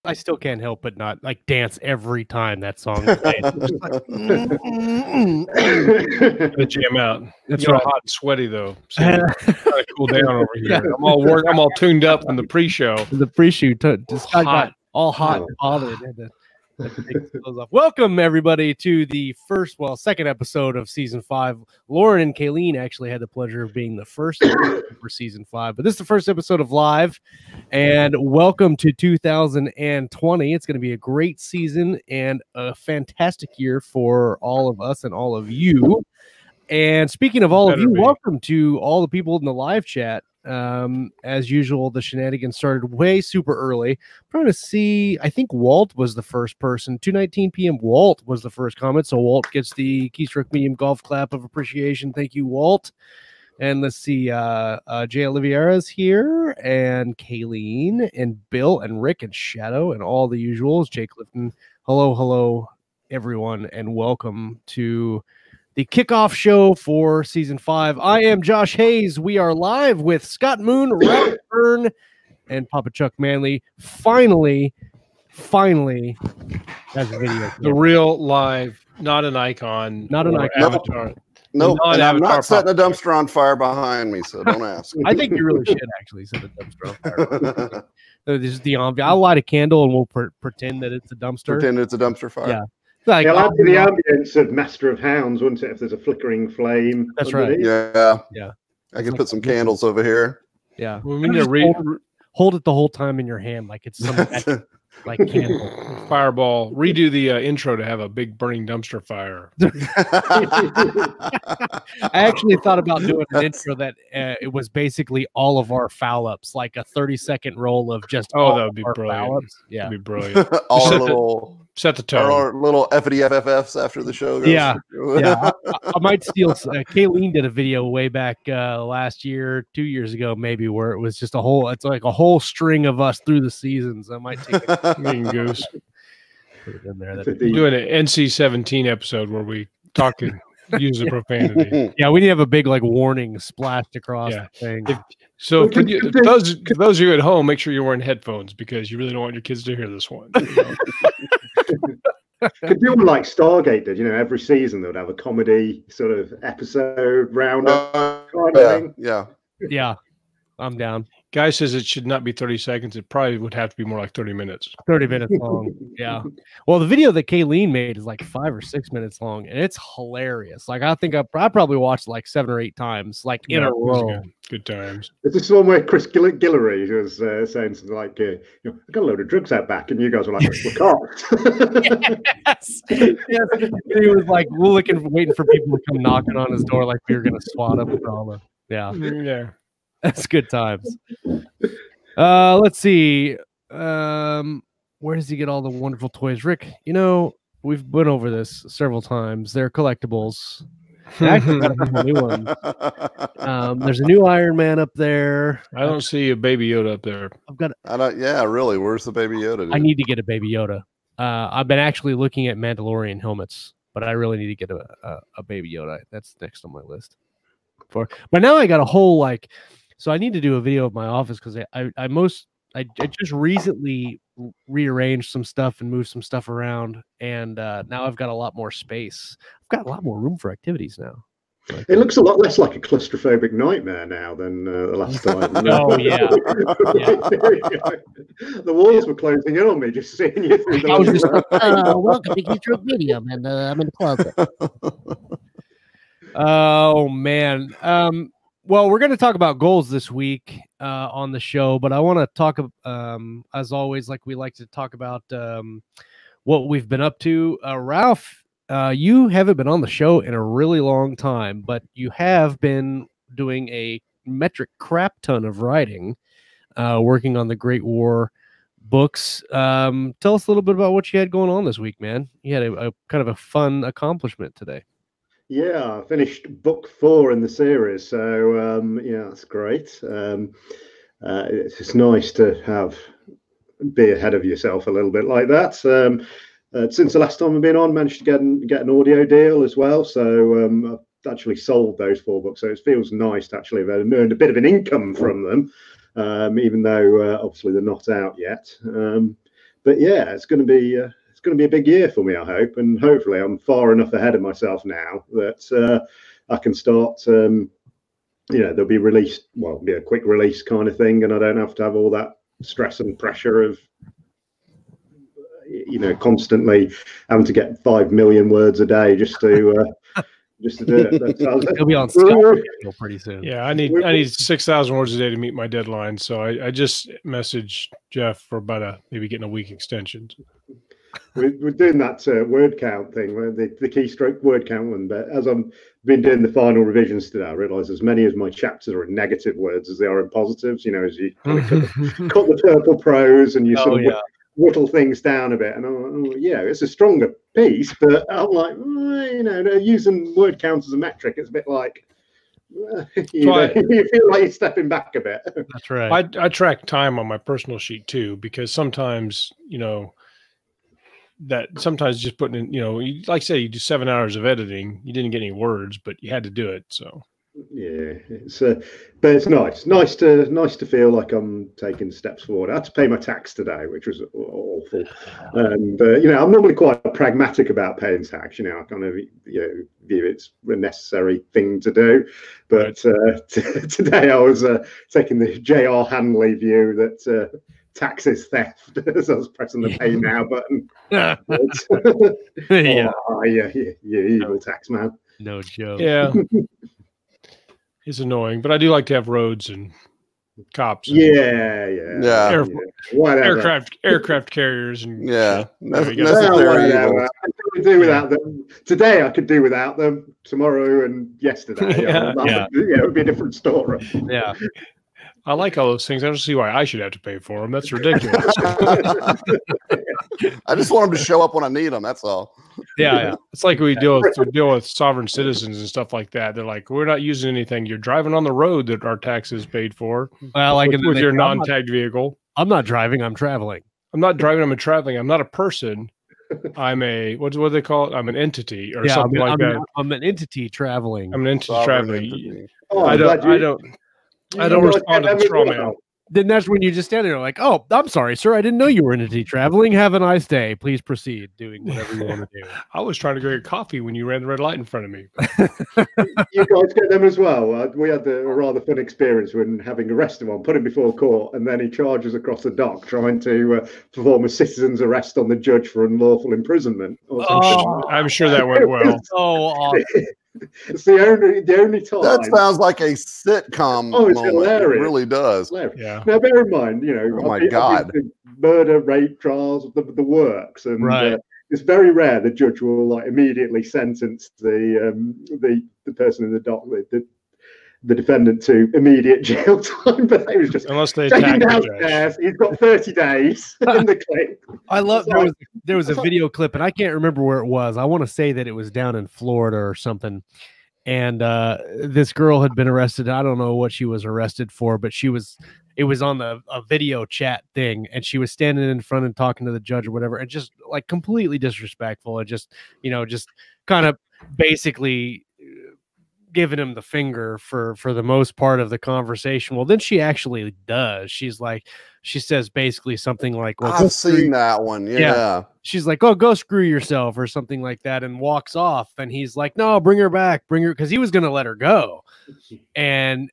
I still can't help but not like dance every time that song plays. Gonna jam out. That's You're right. hot and sweaty though. So trying to cool down over here. I'm all tuned up from the pre-show. The pre-shoot just got Hot. all hot and bothered. Had to take his clothes off. Welcome everybody to the second episode of season 5. Lauren and Kayleen actually had the pleasure of being the first for season 5, but this is the first episode of Live. And welcome to 2020. It's going to be a great season and a fantastic year for all of us and all of you. And speaking of all of you, welcome to all the people in the live chat. As usual, the shenanigans started way super early. I'm trying to see, I think Walt was the first person. 2:19 p.m. Walt was the first comment. So Walt gets the Keystroke medium golf clap of appreciation. Thank you, Walt. And let's see, Jay Oliveira's here, and Kayleen, and Bill, and Rick, and Shadow, and all the usuals. Jay Clifton. Hello, everyone, and welcome to the kickoff show for season 5. I am Josh Hayes. We are live with Scott Moon, Ralph Byrne, and Papa Chuck Manley. Finally, that's a video. The real live, not an icon, not an icon. Avatar. Nope, and I'm not setting a dumpster on fire behind me, so don't ask. I think you really should actually set a dumpster on fire. This is the ambiance. I'll light a candle and we'll pretend that it's a dumpster. Pretend it's a dumpster fire. Yeah. Like, it'll add to the ambience of Master of Hounds, wouldn't it? If there's a flickering flame. That's right. Yeah. I can put some candles over here. Yeah. Well, we need to hold it the whole time in your hand, like it's some like candle. Fireball. Redo the intro to have a big burning dumpster fire. I actually thought about doing an intro that it was basically all of our foul ups, like a 30-second roll of just that would be brilliant. Yeah, that'd be brilliant. Set the tone. Our little FDFFFs after the show goes. Yeah. I might steal. Kayleen did a video way back last year, 2 years ago, maybe, where it was just it's like a whole string of us through the seasons. I might take a Mean Goose. Put it in there. We're doing an NC-17 episode where we talk and use the profanity. Yeah, we need to have a big warning splashed across the thing. For those of you at home, make sure you're wearing headphones because you really don't want your kids to hear this one. Could do one like Stargate did, every season they would have a comedy sort of episode roundup. Yeah, I'm down. Guy says it should not be 30 seconds. It probably would have to be more like 30 minutes. 30 minutes long. Yeah. Well, the video that Kayleen made is like 5 or 6 minutes long, and it's hilarious. Like, I think I probably watched like 7 or 8 times, like in a row. Good times. Is this one where Chris Guillory was saying something like, I got a load of drugs out back, and you guys were like, we can't. Yes. And he was like waiting for people to come knocking on his door like we were going to swat him with all the. Yeah. That's good times. Let's see. Where does he get all the wonderful toys? Rick, we've been over this several times. They're collectibles. Actually, got a new one. There's a new Iron Man up there. I don't see a Baby Yoda up there. Really. Where's the Baby Yoda? Dude? I need to get a Baby Yoda. I've been actually looking at Mandalorian helmets, but I really need to get a Baby Yoda. That's next on my list. But now I got a whole so I need to do a video of my office because I just recently rearranged some stuff and moved some stuff around, and now I've got a lot more space. I've got a lot more room for activities now. It looks a lot less like a claustrophobic nightmare now than the last time. Oh yeah. The walls were closing in on me just seeing you through I was just welcome to Keystroke Medium, and I'm in the closet. Oh man. Well, we're going to talk about goals this week on the show, but I want to talk, as always, like we like to talk about what we've been up to. Ralph, you haven't been on the show in a really long time, but you have been doing a metric crap ton of writing, working on the Great War books. Tell us a little bit about what you had going on this week, man. You had a kind of a fun accomplishment today. Yeah, I finished book 4 in the series, so that's great. It's just nice to be ahead of yourself a little bit like that. Since the last time I've been on, managed to get an audio deal as well, so I've actually sold those 4 books, so it feels nice to actually have earned a bit of an income from them, even though obviously they're not out yet. but yeah, it's going to be a big year for me, I hope, and hopefully I'm far enough ahead of myself now that I can start. They'll be released. Well, be a quick release kind of thing, and I don't have to have all that stress and pressure of constantly having to get 5 million words a day just to do it. He'll be on Skype pretty soon. Yeah, I need 6,000 words a day to meet my deadline. So I just messaged Jeff for about maybe getting a week extension. We're doing that word count thing, the keystroke word count one. But as I've been doing the final revisions today, I realise as many of my chapters are in negative words as they are in positives. As you kind of cut the purple prose and you sort of whittle things down a bit. And it's a stronger piece, but I'm like, using word count as a metric, it's a bit like, you feel like you're stepping back a bit. That's right. I track time on my personal sheet too, because sometimes, that sometimes just putting in, like say you do 7 hours of editing, you didn't get any words, but you had to do it. So yeah, but it's nice to feel like I'm taking steps forward. I had to pay my tax today, which was awful, and I'm normally quite pragmatic about paying tax. I kind of view it's a necessary thing to do, but today I was taking the J.R. Hanley view that tax is theft as I was pressing the pay now button. You evil tax man. No joke. Yeah. It's annoying, but I do like to have roads and cops. And aircraft carriers and necessary. I could do without them. Today I could do without them. Tomorrow and yesterday, it would be a different story. Yeah. I like all those things. I don't see why I should have to pay for them. That's ridiculous. I just want them to show up when I need them. That's all. Yeah. It's like we deal with sovereign citizens and stuff like that. They're like, we're not using anything. You're driving on the road that our taxes paid for. Well, like with your non-tagged vehicle. I'm not driving. I'm traveling. I'm not driving. I'm traveling. I'm not a person. I'm a what do they call it? I'm an entity or something like that. I'm an entity traveling. I'm an entity traveling. Entity. I don't respond to the straw man. Then that's when you just stand there like, oh, I'm sorry, sir. I didn't know you were entity traveling. Have a nice day. Please proceed doing whatever you want to do. I was trying to get coffee when you ran the red light in front of me. You guys get them as well. We had a rather fun experience when having arrested one, put him before court, and then he charges across the dock trying to perform a citizen's arrest on the judge for unlawful imprisonment. I'm sure that went well. Awesome. It's the only time. That sounds like a sitcom. Oh, it's moment. hilarious. It really does. Hilarious. Yeah. Now, bear in mind, oh my God, murder, rape trials, the works, and it's very rare the judge will immediately sentence the person in the dock, the defendant, to immediate jail time. But they was just unless they take him attack downstairs. He's got 30 days in the clip. I love there was a video clip, and I can't remember where it was. I want to say that it was down in Florida or something. And this girl had been arrested. I don't know what she was arrested for, but it was on a video chat thing, and she was standing in front and talking to the judge or whatever, and just like completely disrespectful, and just kind of basically giving him the finger for the most part of the conversation. Well, then she actually does. She says basically something like, well, I've seen that one. Yeah. She's like, oh, go screw yourself or something like that, and walks off. And he's like, no, bring her back, because he was going to let her go. And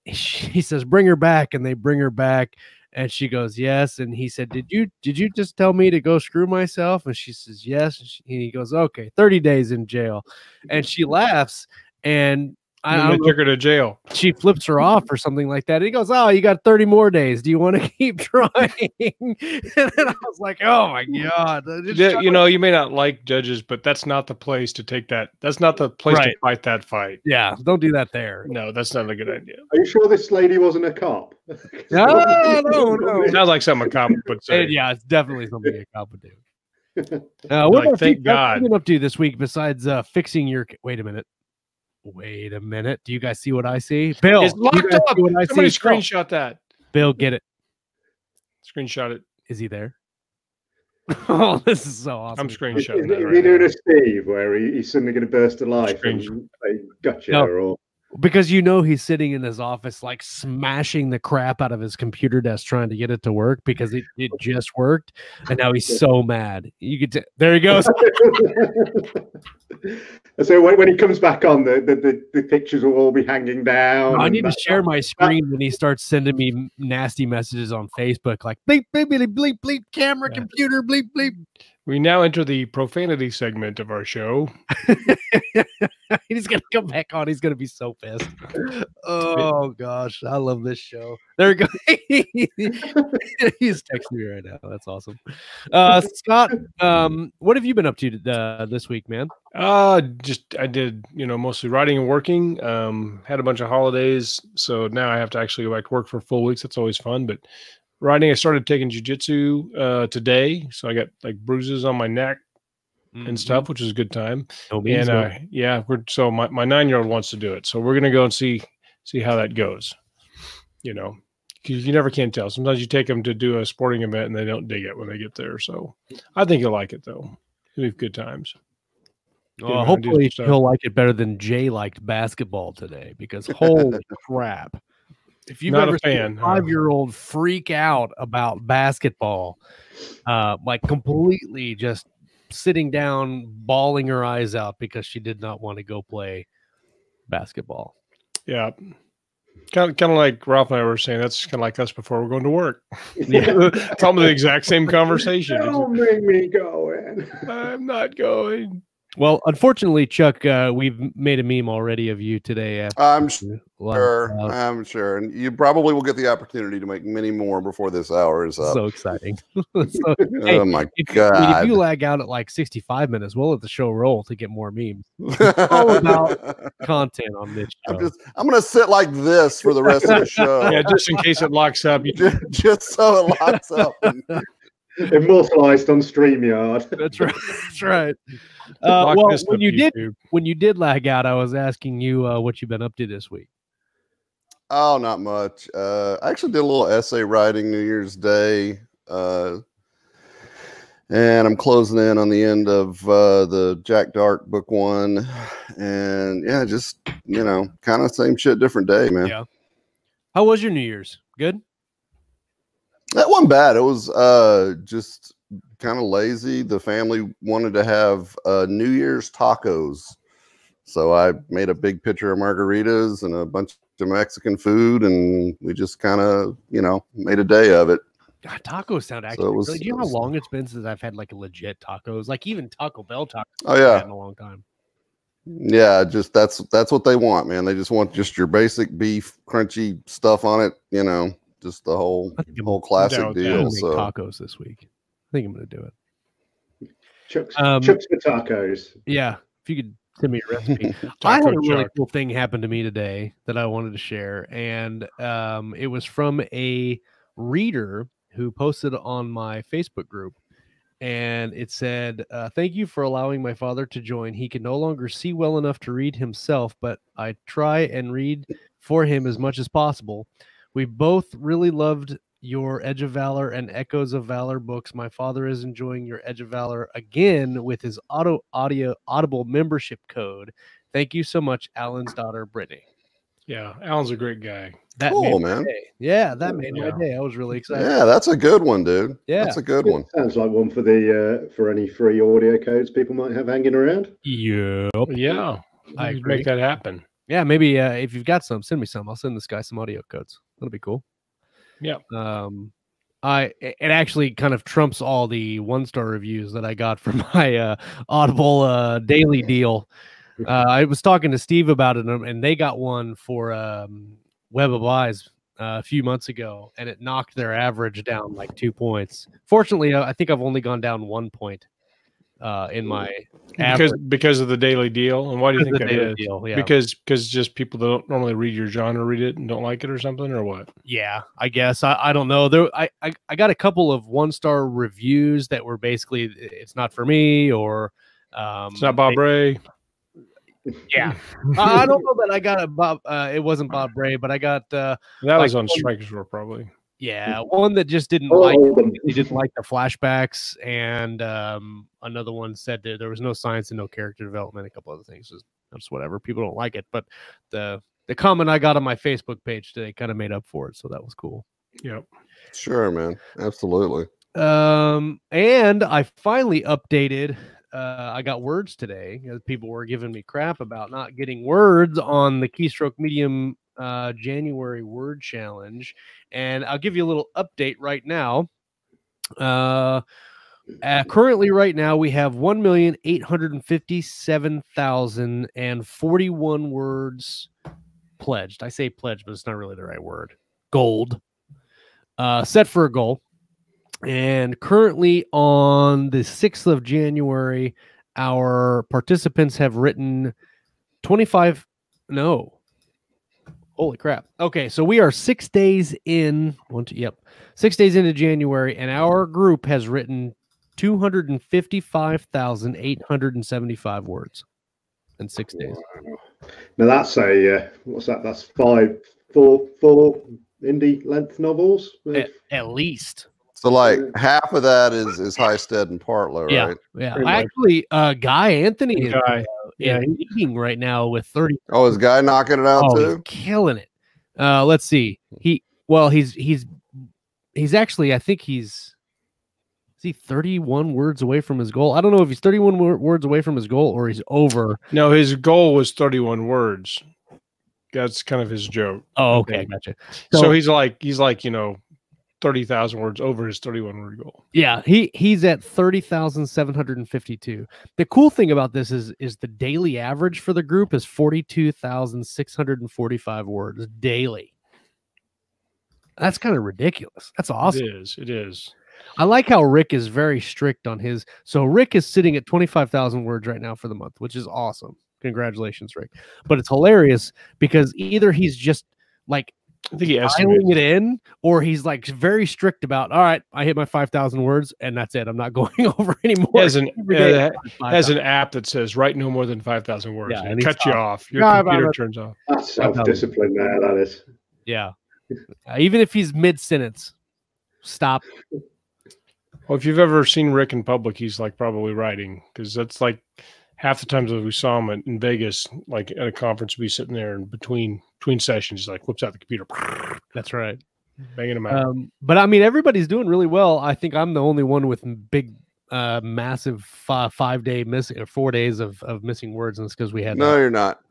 he says, bring her back. And they bring her back. And she goes, yes. And he said, did you just tell me to go screw myself? And she says, yes. And he goes, okay, 30 days in jail. And she laughs. And I took her to jail. She flips her off or something like that. And he goes, oh, you got 30 more days. Do you want to keep trying? And then I was like, oh my God. You may not like judges, but that's not the place to take that. That's not the place to fight that fight. Yeah. Don't do that there. No, that's not a good idea. Are you sure this lady wasn't a cop? No. It sounds like something a cop would say. Yeah, it's definitely something a cop would do. What thank God. What have you been up to this week besides fixing your... Wait a minute. Do you guys see what I see? Bill, it's locked up. Somebody screenshot that. Bill, get it. Screenshot it. Is he there? Oh, this is so awesome. I'm screenshotting that. Is he doing a Steve where he's suddenly going to burst to life and say, gotcha? No. Or... Because he's sitting in his office like smashing the crap out of his computer desk trying to get it to work because it just worked, and now he's so mad. You could there he goes. So when he comes back on, the pictures will all be hanging down. I need to share my screen when he starts sending me nasty messages on Facebook like bleep bleep bleep bleep bleep camera computer bleep bleep. We now enter the profanity segment of our show. He's gonna come back on. He's gonna be so pissed. Oh gosh, I love this show. There we go. He's texting me right now. That's awesome. Scott, what have you been up to this week, man? I did, mostly writing and working. Had a bunch of holidays, so now I have to actually go back to work for full weeks. That's always fun, but writing, I started taking jiu-jitsu today, so I got like bruises on my neck and stuff, which is a good time. And so my 9-year-old wants to do it, so we're gonna go and see how that goes. Because you never can tell. Sometimes you take them to do a sporting event and they don't dig it when they get there. So I think you'll like it though. It'll be good times. Hopefully he'll like it better than Jay liked basketball today, because holy crap. If you've ever seen a 5-year-old freak out about basketball, like completely just sitting down, bawling her eyes out because she did not want to go play basketball. Yeah. Kind of like Ralph and I were saying, that's kind of like us before we're going to work. Yeah. It's almost the exact same conversation. Don't make me go in. I'm not going. Well, unfortunately, Chuck, we've made a meme already of you today. I'm sure. And you probably will get the opportunity to make many more before this hour is up. So exciting. Oh, my God. If you lag out at like 65 minutes, we'll let the show roll to get more memes. It's all about content on this show. I'm going to sit like this for the rest of the show. Yeah, just in case it locks up. Just so it locks up. Immortalized on StreamYard. That's right. That's right. Well, when you did lag out, I was asking you what you've been up to this week. Oh, not much. I actually did a little essay writing New Year's Day, and I'm closing in on the end of the Jack Dark book 1, and yeah, just kind of same shit, different day, man. Yeah. How was your New Year's? Good. That wasn't bad. It was just kind of lazy. The family wanted to have New Year's tacos, so I made a big pitcher of margaritas and a bunch of Mexican food, and we just kind of made a day of it. God, tacos sound actually really. Do you know how long it's been since I've had like a legit tacos, like even Taco Bell tacos? Oh yeah, in a long time. Yeah, just that's what they want, man. They just want just your basic beef, crunchy stuff on it, just the whole classic deal. So tacos this week. I think I'm going to do it. Chuck's for tacos. Yeah, if you could send me a recipe. I had a really cool thing happen to me today that I wanted to share, and it was from a reader who posted on my Facebook group, and it said, "Thank you for allowing my father to join. He can no longer see well enough to read himself, but I try and read for him as much as possible. We both really loved your Edge of Valor and Echoes of Valor books. My father is enjoying your Edge of Valor again with his Audible membership code. Thank you so much, Alan's daughter, Brittany." Yeah, Alan's a great guy. That cool, man. Yeah, that made my day. I was really excited. Yeah, that's a good one, dude. Yeah, that's a good one. Sounds like one for the for any free audio codes people might have hanging around. Yep. Yeah, I could make that happen. Yeah, maybe if you've got some, send me some. I'll send this guy some audio codes. That'll be cool. Yeah. It actually kind of trumps all the 1-star reviews that I got from my Audible daily deal. I was talking to Steve about it, and they got one for Web of Eyes a few months ago, and it knocked their average down like 2 points. Fortunately, I think I've only gone down 1 point in my average. Because of the daily deal. And why do you think that is? Deal, yeah. Because just people that don't normally read your genre read it and don't like it or something, or what? Yeah, I guess I don't know. I got a couple of 1-star reviews that were basically it's not for me, or it's not Bob Ray. Yeah, I don't know that I got a Bob. It wasn't Bob Ray, but I got that was on Strikers Roar probably. Yeah, one that just didn't like he didn't like the flashbacks, and another one said that there was no science and no character development. A couple other things, just whatever. People don't like it, but the comment I got on my Facebook page today kind of made up for it, so that was cool. Yep. Sure, man. Absolutely. And I finally updated. I got words today because people were giving me crap about not getting words on the Keystroke Medium January word challenge, and I'll give you a little update right now. Currently, right now, we have 1,857,041 words pledged. I say pledged, but it's not really the right word. Gold. Set for a goal. And currently on the 6th of January, our participants have written 25. No. Holy crap. Okay, so we are 6 days in. 6 days into January, and our group has written 255,875 words in 6 days. Wow. Now that's what's that? That's four indie length novels. At least. So like half of that is Highstead and Partlow, right? Yeah. Pretty much. Actually, Guy Anthony is Yeah, leading right now with 30. Oh, is Guy knocking it out He's too? killing it. Let's see. He's actually, I think is he 31 words away from his goal? I don't know if he's 31 words away from his goal or he's over. No, his goal was 31 words. That's kind of his joke. Oh, okay, gotcha. So he's like 30,000 words over his 31 word goal. Yeah, he's at 30,752. The cool thing about this is the daily average for the group is 42,645 words daily. That's kind of ridiculous. That's awesome. It is. I like how Rick is very strict on his. So Rick is sitting at 25,000 words right now for the month, which is awesome. Congratulations, Rick. But it's hilarious because either he's just like I think he dialing it in, or he's like very strict about, all right, I hit my 5,000 words and that's it. I'm not going over anymore. Has an app that says write no more than 5,000 words. Yeah, and it cuts you off. Your computer turns off. That's self-discipline there, that is. Yeah. Even if he's mid-sentence, stop. Well, if you've ever seen Rick in public, he's like probably writing, because that's like half the times that we saw him in Vegas, like at a conference, we sitting there and between sessions, he's like whips out the computer. That's right. Banging them out. But I mean, everybody's doing really well. I think I'm the only one with big, massive 5 day missing, or 4 days of missing words, and it's because we had. No, you're not.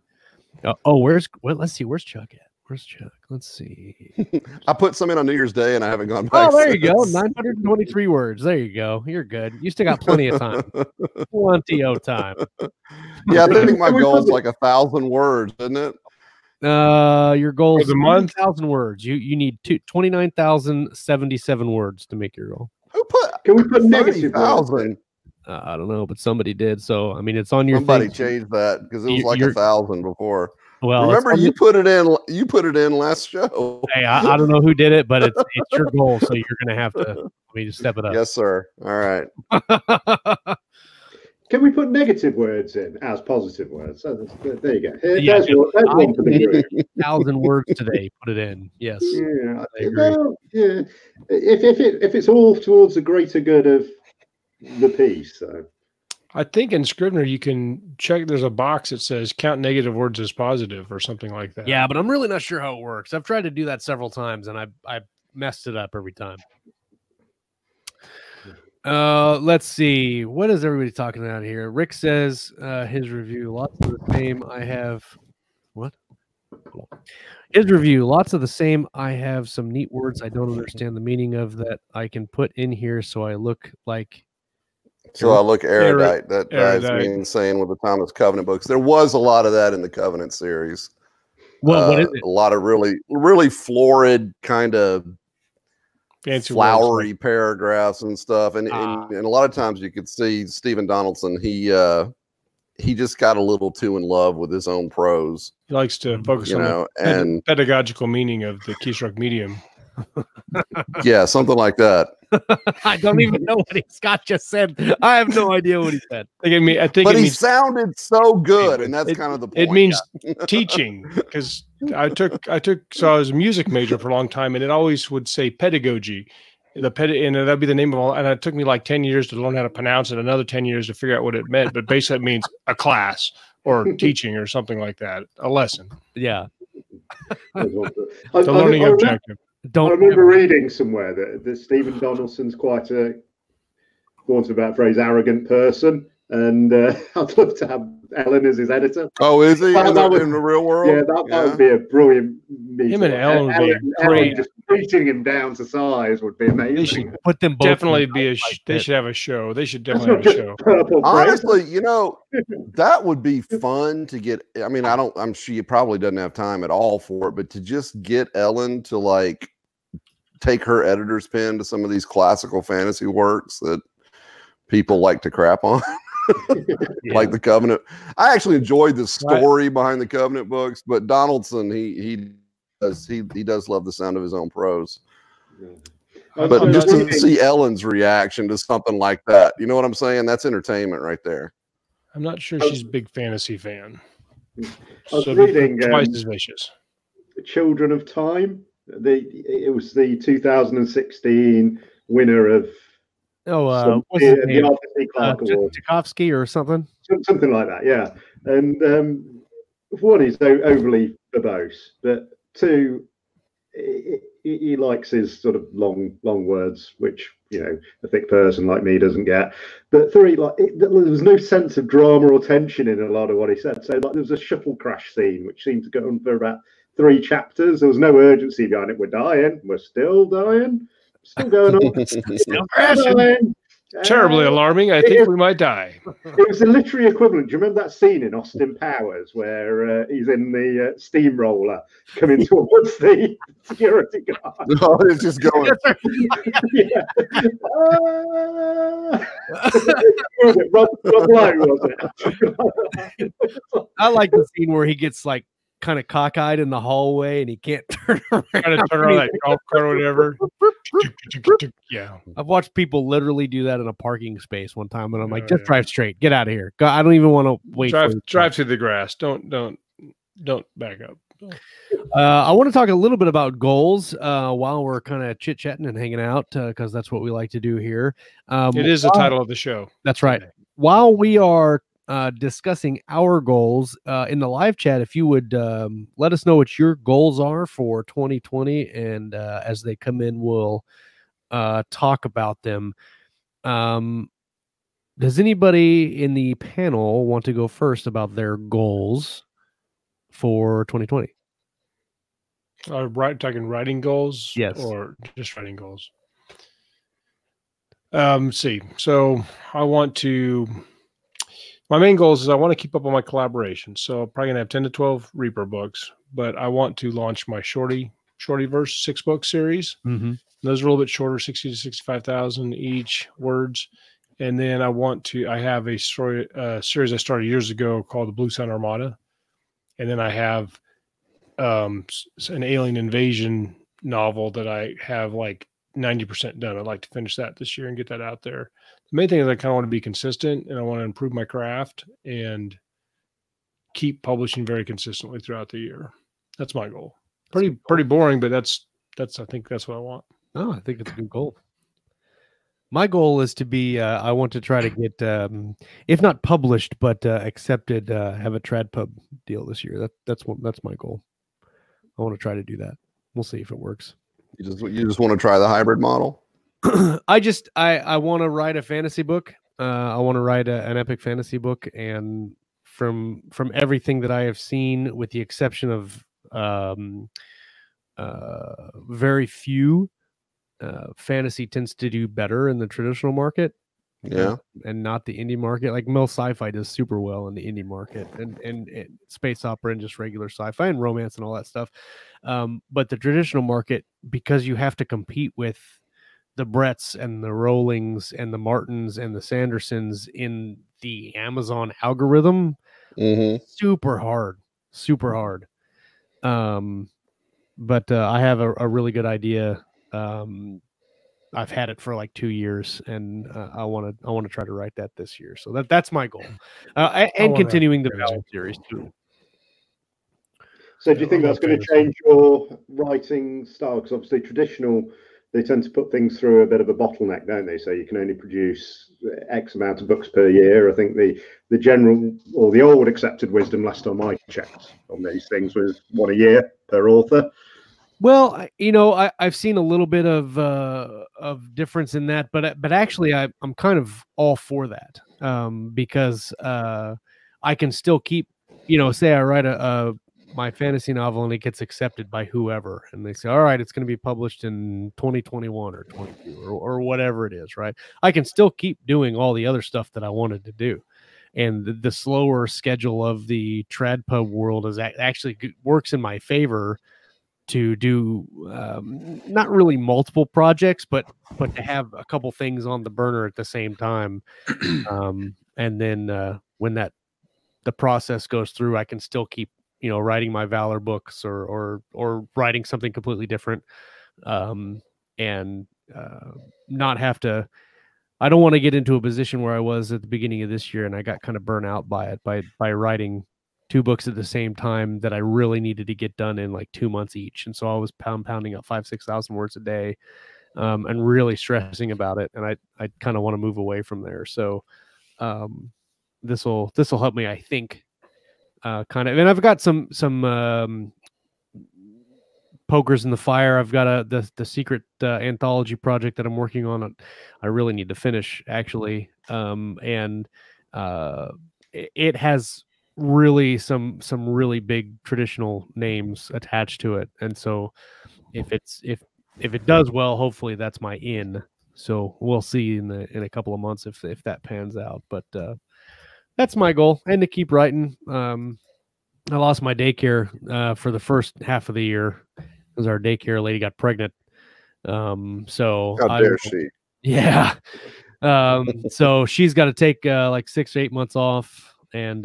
Let's see, where's Chuck at? Where's Chuck? Let's see. I put some in on New Year's Day and I haven't gone back. Oh, there you go. since. 923 words. There you go. You're good. You still got plenty of time. Plenty of time. Yeah, I think my goal is like 1,000 words, isn't it? Your goal is For the month? 1,000 words. You need 29,077 words to make your goal. Who put? Can we put negative 30,000? I don't know, but somebody did. So I mean, it's on your Somebody thing. changed that because it was like You're- 1,000 before. Well, Remember, you put it in. You put it in last show. Hey, I don't know who did it, but it's your goal, so you're gonna have to just step it up. Yes, sir. All right. Can we put negative words in as positive words? There you go. Yeah, There's one for the group. 1,000 words today. Put it in. Yes. Yeah, I agree. well, yeah. If it's all towards the greater good of the piece, so. I think in Scrivener you can check. There's a box that says count negative words as positive or something like that. Yeah, but I'm really not sure how it works. I've tried to do that several times, and I messed it up every time. Let's see. What is everybody talking about here? Rick says his review. Lots of the same. I have what? His review. Lots of the same. I have some neat words I don't understand the meaning of that I can put in here, so I look like. So I look erudite. That drives Erudite. me insane with the Thomas Covenant books. There was a lot of that in the Covenant series. What is it? A lot of really florid kind of Fancy flowery words. paragraphs and stuff. And a lot of times you could see Stephen Donaldson. He just got a little too in love with his own prose. He likes to focus You on know, the and pedagogical meaning of the keystroke medium. yeah, something like that. I don't even know what Scott just said. I have no idea what he said. I think But it he means sounded so good, and that's kind of the point. it means teaching, because I was a music major for a long time, and it always would say pedagogy. And that'd be the name of all. And it took me like 10 years to learn how to pronounce it, another 10 years to figure out what it meant. But basically, it means a class or teaching or something like that, a lesson. Yeah. The learning objective. I remember reading somewhere that Stephen Donaldson's quite a, want about phrase, arrogant person, and I'd love to have Ellen as his editor. Oh, is he in the real world? Yeah, that would be a brilliant meeting. Him and Ellen would be great. Ellen just beating him down to size would be amazing. They should put them both definitely be a. They should have a show. They should definitely have a show. Honestly, that would be fun to get. I mean, I'm sure she probably doesn't have time at all for it, but to just get Ellen to like take her editor's pen to some of these classical fantasy works that people like to crap on. Like the Covenant. I actually enjoyed the story behind the Covenant books, but Donaldson, he does love the sound of his own prose. But just to see Ellen's reaction to something like that, you know what I'm saying? That's entertainment right there. I'm not sure she's a big fantasy fan. I was reading twice as vicious. Children of Time. It was the 2016 winner of what's his name? Arthur C. Clarke Award. Tchaikovsky or something? Something like that, yeah. And one, he's overly verbose, but two, he likes his sort of long words, which a thick person like me doesn't get. But three, there was no sense of drama or tension in a lot of what he said. So there was a shuttle crash scene, which seemed to go on for about 3 chapters. There was no urgency behind it. We're dying. We're still dying. Still going on. Still crashing. Terribly alarming. I think we might die. It was the literary equivalent. Do you remember that scene in Austin Powers where he's in the steamroller coming towards the security guard? Oh, it's just going. Rob Lowe, was it? I like the scene where he gets like kind of cockeyed in the hallway and he can't turn around. Trying to turn around that golf cart or whatever. Yeah. I've watched people literally do that in a parking space one time, and I'm like, just drive straight. Get out of here. I don't even want to wait. Drive through the grass. Don't back up. I want to talk a little bit about goals while we're kind of chit-chatting and hanging out, because that's what we like to do here. It is the title of the show. That's right. While we are discussing our goals in the live chat, if you would let us know what your goals are for 2020, and as they come in, we'll talk about them. Does anybody in the panel want to go first about their goals for 2020? Talking writing goals? Yes. Or just writing goals? See. So I want to... My main goals is I want to keep up on my collaborations. So I'm probably going to have 10 to 12 Reaper books, but I want to launch my Shortyverse 6-book series. Mm-hmm. Those are a little bit shorter, 60 to 65,000 each words. And then I have a series I started years ago called the Blue Sun Armada. And then I have an alien invasion novel that I have like 90% done. I'd like to finish that this year and get that out there. The main thing is I kind of want to be consistent, and I want to improve my craft and keep publishing very consistently throughout the year. That's my goal. Pretty boring, but that's I think that's what I want. Oh, I think it's a good goal. My goal is to be, I want to try to get, if not published, but accepted, have a trad pub deal this year. That's my goal. I want to try to do that. We'll see if it works. You just want to try the hybrid model? I want to write a fantasy book. I want to write an epic fantasy book, and from everything that I have seen, with the exception of very few, fantasy tends to do better in the traditional market. Yeah. And not the indie market. Like Mill Sci-Fi does super well in the indie market, and space opera and just regular sci-fi and romance and all that stuff. But the traditional market, because you have to compete with the Bretts and the Rowlings and the Martins and the Sandersons in the Amazon algorithm, super hard. But I have a really good idea. I've had it for like 2 years, and I want to try to write that this year. So that's my goal, and continuing the Valve series too. So do you think that's going to change your writing style? Because obviously traditional, they tend to put things through a bit of a bottleneck, don't they? So you can only produce X amount of books per year. I think the general or the old accepted wisdom last time I checked on these things was one a year per author. Well, I've seen a little bit of difference in that, but actually I'm kind of all for that, because I can still keep, say I write my fantasy novel and it gets accepted by whoever, and they say, all right, it's going to be published in 2021 or 22 or whatever it is, right? I can still keep doing all the other stuff that I wanted to do. And the slower schedule of the TradPub world is actually works in my favor to do not really multiple projects, but to have a couple things on the burner at the same time. And then when the process goes through, I can still keep, writing my Valor books or writing something completely different, and not have to. I don't want to get into a position where I was at the beginning of this year and I got kind of burnt out by it, by writing 2 books at the same time that I really needed to get done in like 2 months each. And so I was pounding out 5,000-6,000 words a day, and really stressing about it. And I kind of want to move away from there. So this will help me, I think, kind of. And I've got some pokers in the fire. I've got the secret anthology project that I'm working on. I really need to finish, actually, and it has really some really big traditional names attached to it, and so if it does well, hopefully that's my in. So we'll see in a couple of months if that pans out. But that's my goal, and to keep writing. I lost my daycare for the first half of the year because our daycare lady got pregnant. So how dare she? Yeah. So she's got to take like 6 to 8 months off and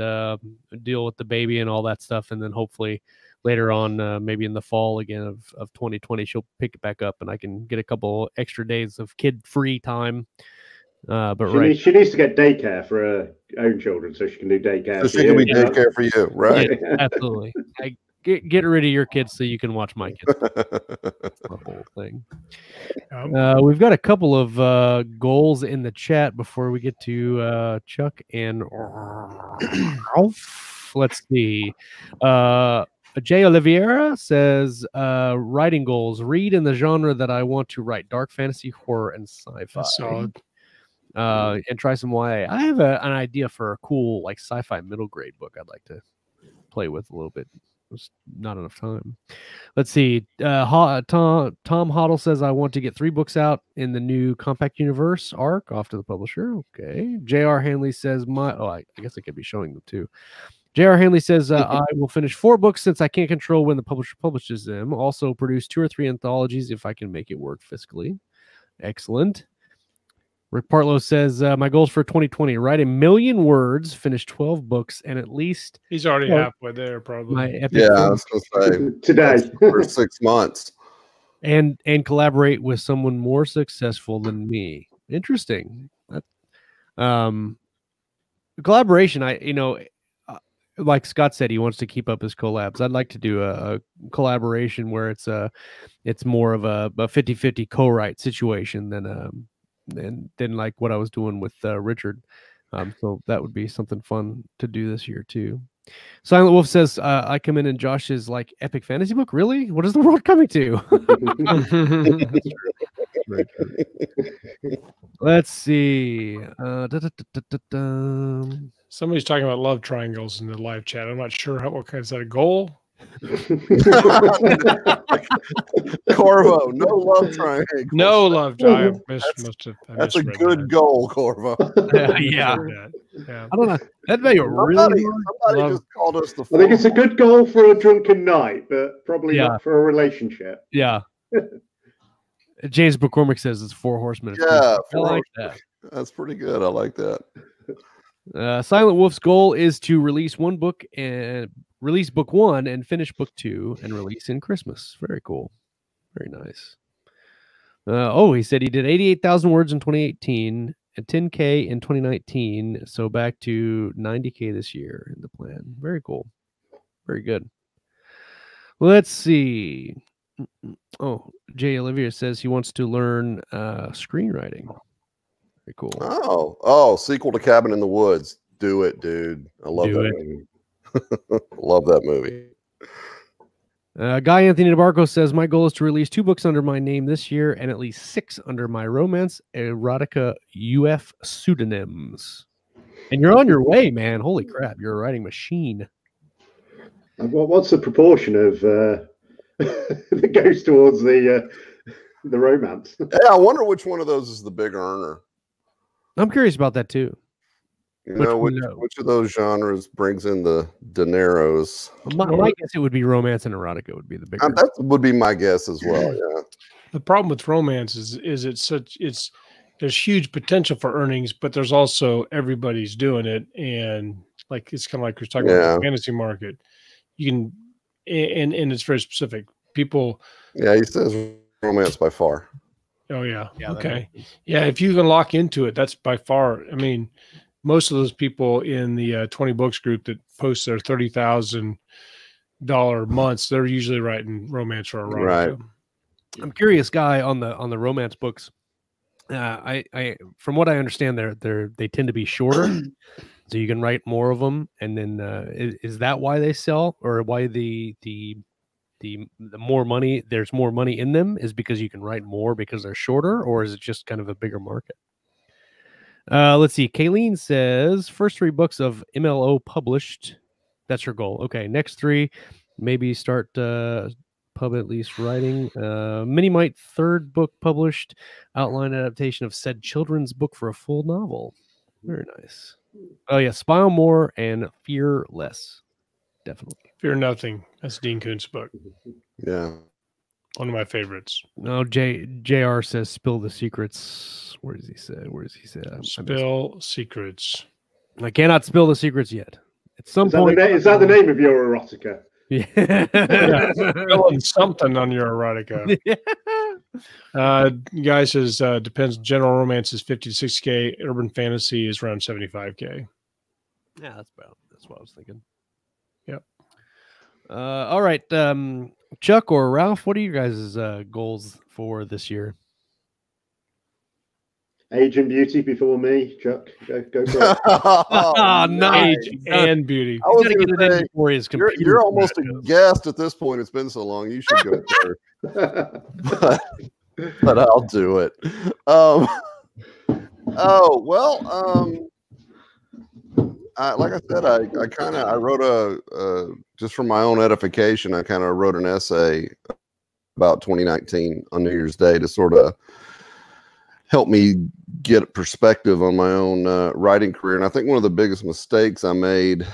deal with the baby and all that stuff, and then hopefully later on, maybe in the fall again of 2020, she'll pick it back up, and I can get a couple extra days of kid-free time. But she needs to get daycare for her own children, so she can do daycare. So she can be daycare for you, right? Yeah, absolutely. Get rid of your kids so you can watch my kids. That's the whole thing. We've got a couple of goals in the chat before we get to Chuck and Ralph. Let's see. Jay Oliveira says, writing goals: read in the genre that I want to write, dark fantasy, horror, and sci-fi. Solid. And try some YA. I have an idea for a cool like sci-fi middle grade book I'd like to play with a little bit. There's not enough time. Let's see. Tom Hoddle says, I want to get 3 books out in the new Compact Universe arc, off to the publisher. Okay. J.R. Hanley says, I guess I could be showing them too. J.R. Hanley says, I will finish 4 books since I can't control when the publisher publishes them. Also produce 2 or 3 anthologies if I can make it work fiscally. Excellent. Rick Partlow says, my goals for 2020, write 1 million words, finish 12 books, and at least... He's already halfway there, probably. I was going to say, today. for 6 months. And collaborate with someone more successful than me. Interesting. Collaboration, like Scott said, he wants to keep up his collabs. I'd like to do a collaboration where it's more of a 50-50 co-write situation than like what I was doing with Richard. So that would be something fun to do this year too. Silent Wolf says, I come in and Josh's like epic fantasy book. Really? What is the world coming to? Let's see. Somebody's talking about love triangles in the live chat. I'm not sure what kind. Is that a goal? Corvo, no love triangle. No love triangle. That's a good goal, Corvo. Yeah. Yeah. I don't know. That'd be a really somebody just called us the. I think it's a good goal for a drunken night, but probably not for a relationship. Yeah. James McCormick says it's 4 horsemen. Yeah, I like that. That's pretty good. I like that. Silent Wolf's goal is to release 1 book and release book 1 and finish book 2 and release in Christmas. Very cool. Very nice. He said he did 88,000 words in 2018 and 10K in 2019. So back to 90K this year in the plan. Very cool. Very good. Let's see. Oh, Jay Olivia says he wants to learn screenwriting. Very cool. Oh, sequel to Cabin in the Woods. Do it, dude. I love Do that it. movie. Love that movie. Guy Anthony DeBarco says, my goal is to release 2 books under my name this year and at least 6 under my romance erotica UF pseudonyms. And you're on your way, man. Holy crap. You're a writing machine. What's the proportion of that goes towards the romance? Yeah, I wonder which one of those is the big earner. I'm curious about that too. You know, which of those genres brings in the dineros? My guess it would be romance and erotica would be the bigger. That would be my guess as well. Yeah. The problem with romance is there's huge potential for earnings, but there's also everybody's doing it, and like it's kind of like we're talking about the fantasy market. You can, and it's very specific. People. Yeah, he says romance by far. Oh yeah. Okay. Yeah, if you can lock into it, that's by far. I mean, most of those people in the 20 books group that post their $30,000 months, they're usually writing romance or erotica. Right. I'm curious, Guy, on the romance books. I from what I understand, they tend to be shorter, so you can write more of them. And then is that why they sell, or why the more money, there's more money in them, is because you can write more because they're shorter, or is it just kind of a bigger market? Let's see. Kayleen says first 3 books of MLO published. That's her goal. Okay, next 3, maybe start pub at least writing. Minimite 3rd book published, outline adaptation of said children's book for a full novel. Very nice. Oh yeah, Spy on More and Fear Less. Definitely. Fear Nothing. That's Dean Koontz' book. Yeah. One of my favorites. No, JR says spill the secrets. Where does he say? Spill secrets. I cannot spill the secrets yet. At some point. Is that the name of your erotica? Yeah. Spilling something on your erotica. Guy says depends. General romance is 50 to 60K. Urban fantasy is around 75K. Yeah, that's what I was thinking. Yep. All right. Chuck or Ralph, what are you guys' goals for this year? Age and beauty before me, Chuck. Go for it. Oh, nice. Age and beauty. I was Gotta gonna get it in say, before his computer. you're almost a guest at this point. It's been so long. You should go first. but I'll do it. Like I said, I wrote just for my own edification, I kind of wrote an essay about 2019 on New Year's Day to sort of help me get perspective on my own writing career. And I think one of the biggest mistakes I made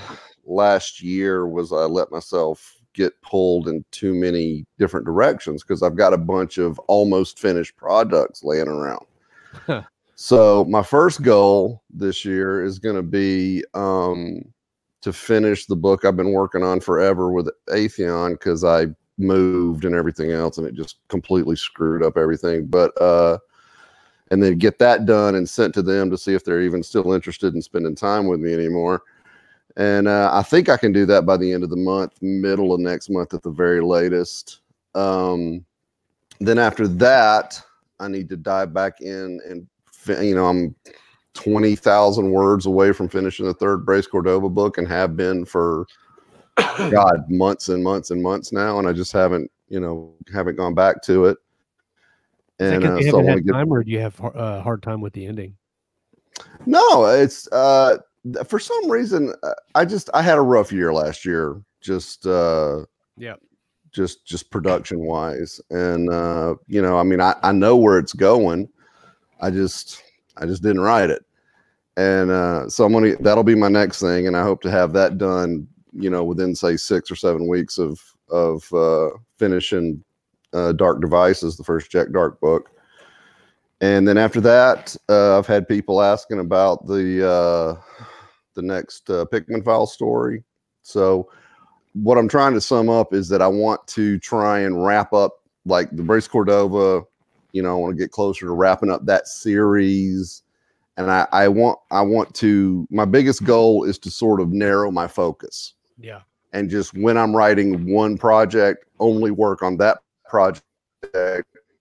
last year was I let myself get pulled in too many different directions because I've got a bunch of almost finished products laying around. So my first goal this year is going to be to finish the book I've been working on forever with Atheon, because I moved and everything else and it just completely screwed up everything. But and then get that done and sent to them to see if they're even still interested in spending time with me anymore. And I think I can do that by the end of the month, middle of next month at the very latest. Then after that, I need to dive back in and, I'm 20,000 words away from finishing the 3rd Brace Cordova book, and have been for, God, months and months and months now. And I just haven't gone back to it. And you haven't had time, or do you have a hard time with the ending? No, it's for some reason I had a rough year last year, just production wise, and I know where it's going. I just didn't write it, and so that'll be my next thing, and I hope to have that done within say 6 or 7 weeks of finishing Dark Devices, the first Jack Dark book. And then after that, I've had people asking about the next Pikmin File story. So what I'm trying to sum up is that I want to try and wrap up, like the Brace Cordova, I want to get closer to wrapping up that series. And I want to, my biggest goal is to sort of narrow my focus. Yeah. And just when I'm writing one project, only work on that project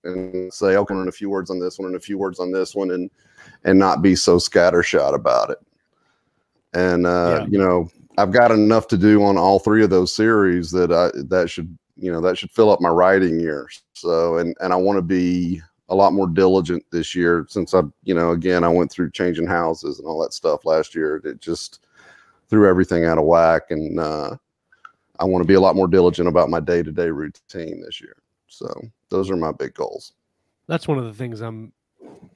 and say, okay, I'm in a few words on this one and a few words on this one, and not be so scattershot about it. And you know, I've got enough to do on all three of those series that should fill up my writing years. So, and I want to be a lot more diligent this year, since again, I went through changing houses and all that stuff last year. It just threw everything out of whack, and I want to be a lot more diligent about my day-to-day routine this year. So those are my big goals. That's one of the things I'm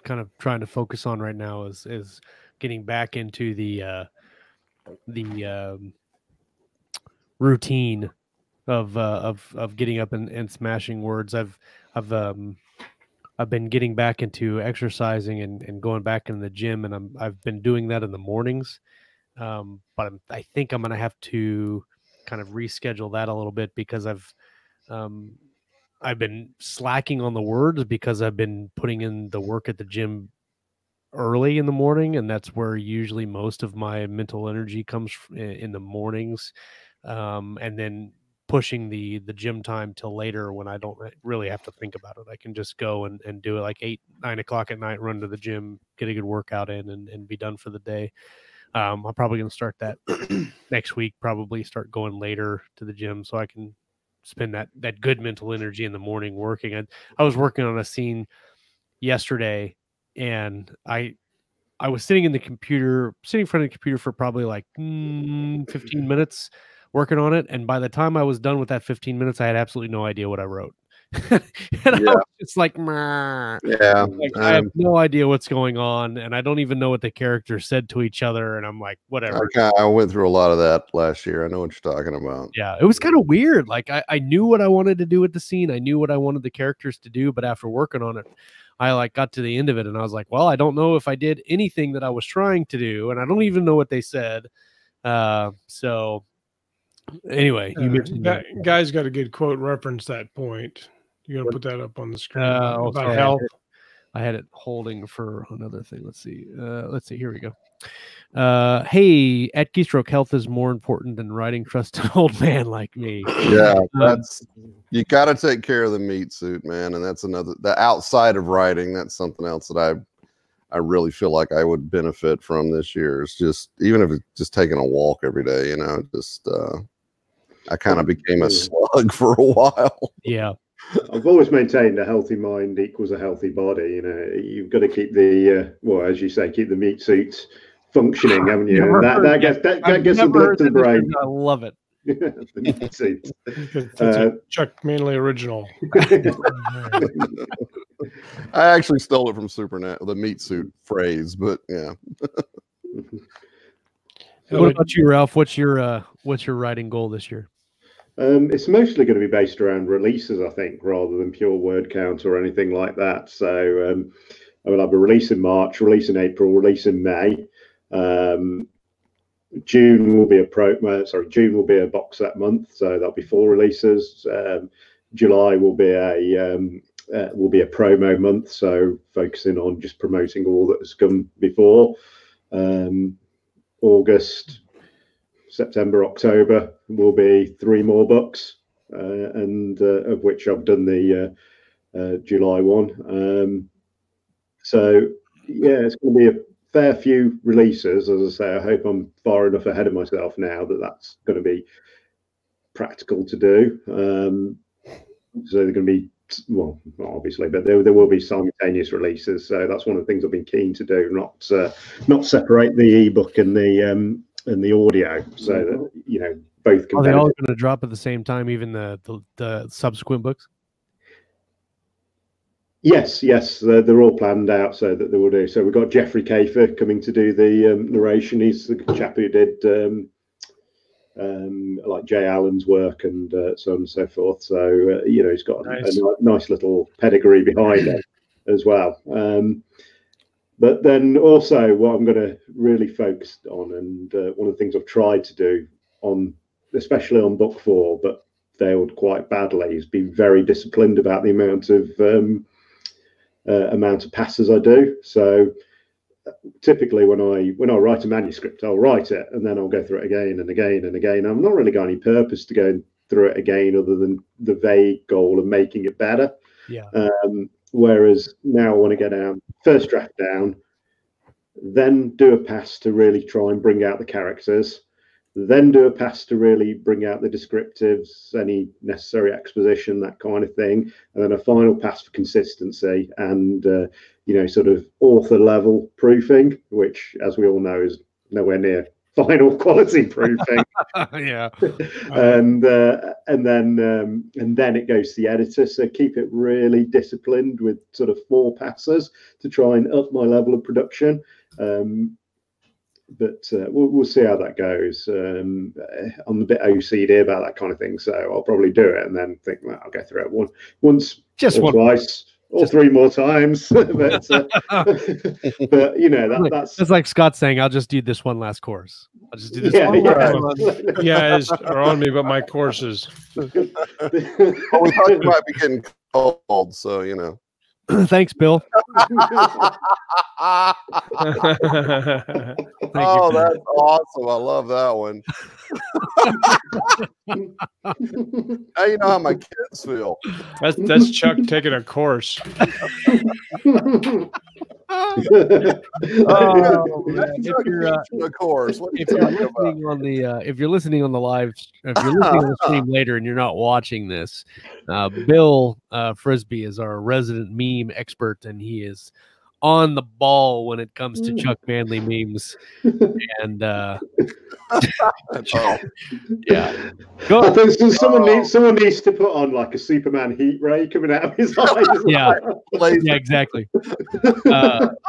kind of trying to focus on right now is getting back into the routine of getting up and smashing words. I've been getting back into exercising and going back in the gym, and I've been doing that in the mornings. But I think I'm going to have to kind of reschedule that a little bit, because I've been slacking on the words because I've been putting in the work at the gym early in the morning, and that's where usually most of my mental energy comes in the mornings, and then pushing the gym time till later when I don't really have to think about it. I can just go and do it like 8-9 o'clock at night, run to the gym, get a good workout in, and be done for the day. I'm probably going to start that next week, probably start going later to the gym so I can spend that good mental energy in the morning working. I was working on a scene yesterday, and I was sitting in front of the computer for probably like 15 minutes working on it. And by the time I was done with that 15 minutes, I had absolutely no idea what I wrote. And I was just like, I have no idea what's going on, and I don't even know what the characters said to each other. And I'm like, whatever. I went through a lot of that last year. I know what you're talking about. Yeah, it was kind of weird. Like I knew what I wanted to do with the scene. I knew what I wanted the characters to do, but after working on it, I got to the end of it, and I was like, well, I don't know if I did anything that I was trying to do, and I don't even know what they said. So anyway, you mentioned that guy's got a good quote reference that point. You're gonna put that up on the screen about health. I had it holding for another thing. Let's see. Here we go. Hey, at Keystroke, health is more important than writing trust an old man like me. Yeah, you got to take care of the meat suit, man, and that's the outside of writing. That's something else that I really feel like I would benefit from this year. It's just, even if it's just taking a walk every day, I kind of became a slug for a while. Yeah. I've always maintained a healthy mind equals a healthy body. You've got to keep the as you say, keep the meat suits functioning, haven't you? And that gets the blood to the brain. I love it. The meat suit. Chuck Manley original. I actually stole it from Supernatural, the meat suit phrase, but yeah. What about you, Ralph? What's your writing goal this year? It's mostly going to be based around releases, I think, rather than pure word count or anything like that. So I will have a release in March, release in April, release in May. June will be a box set month, so that'll be 4 releases. July will be a promo month, so focusing on just promoting all that has come before. August, September, October will be 3 more books, and of which I've done the July one. So yeah, it's going to be a fair few releases. As I say, I hope I'm far enough ahead of myself now that that's going to be practical to do. So they're going to be, well, obviously, but there will be simultaneous releases. So that's one of the things I've been keen to do, not separate the ebook and the audio, so that both can. Are they all going to drop at the same time, even the subsequent books? Yes, they're all planned out so that they will do. So we've got Jeffrey Kafer coming to do the narration. He's the chap who did like Jay Allen's work and so on and so forth. So he's got a nice little pedigree behind it as well. But then also what I'm going to really focus on, and one of the things I've tried to do especially on book 4, but failed quite badly, is be very disciplined about the amount of passes I do. So typically when I write a manuscript, I'll write it and then I'll go through it again and again and again. I've not really got any purpose to go through it again, other than the vague goal of making it better. Yeah. Whereas now I want to get down, first draft down, then do a pass to really try and bring out the characters, then do a pass to really bring out the descriptives, any necessary exposition, that kind of thing, and then a final pass for consistency and sort of author level proofing, which, as we all know, is nowhere near final quality proofing. Yeah. And then it goes to the editor. So keep it really disciplined with sort of 4 passes to try and up my level of production. But we'll see how that goes. I'm a bit OCD about that kind of thing, so I'll probably do it and then think, well, I'll go through it once, just or twice, or 3 more times. But that's it's like Scott saying, "I'll just do this one last course. I'll just do this one." Yeah, are on me, but my courses. Well, we thought you might be getting cold, so Thanks, Bill. Oh, that's awesome. I love that one. Now you know how my kids feel. That's Chuck taking a course. Oh, man. If you're listening on the stream later and you're not watching this, Bill Frisbee is our resident meme expert, and he is on the ball when it comes to Chuck Manley memes. And yeah, I think someone needs to put on like a Superman heat ray coming out of his eyes. Yeah, exactly.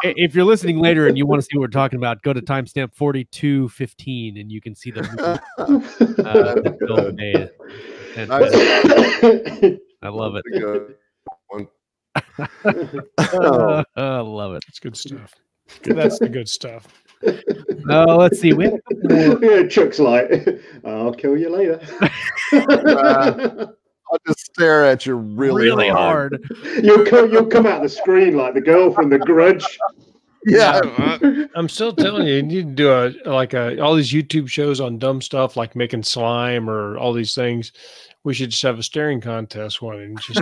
If you're listening later and you want to see what we're talking about, go to timestamp 42:15 and you can see the that Bill made. And, I love it. I love it. It's good stuff. That's the good stuff. Let's see. We have a couple more. Yeah, Chuck's like, I'll kill you later. I'll just stare at you really hard. You'll come out the screen like the girl from The Grudge. Yeah. I'm still telling you, you need to do all these YouTube shows on dumb stuff like making slime or all these things. We should just have a staring contest one and just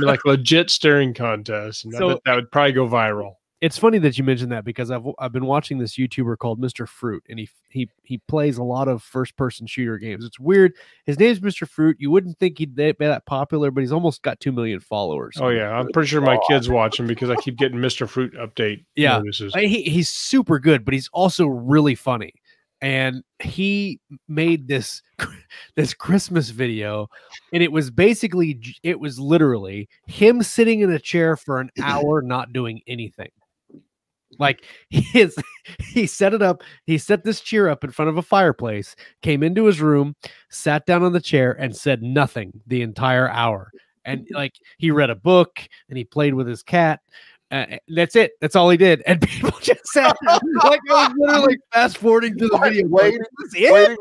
like legit staring contest. And that would probably go viral. It's funny that you mentioned that because I've been watching this YouTuber called Mr. Fruit, and he plays a lot of first-person shooter games. It's weird. His name's Mr. Fruit. You wouldn't think he'd be that popular, but he's almost got 2 million followers. Oh yeah, I'm pretty sure my kids watch him because I keep getting Mr. Fruit update notices. He's super good, but he's also really funny. And he made this Christmas video, and it was literally him sitting in a chair for an hour not doing anything. Like he set it up. He set this chair up in front of a fireplace, came into his room, sat down on the chair, and said nothing the entire hour. And like he read a book and he played with his cat. That's it. That's all he did. And people just sat like I was literally fast forwarding to the video, waiting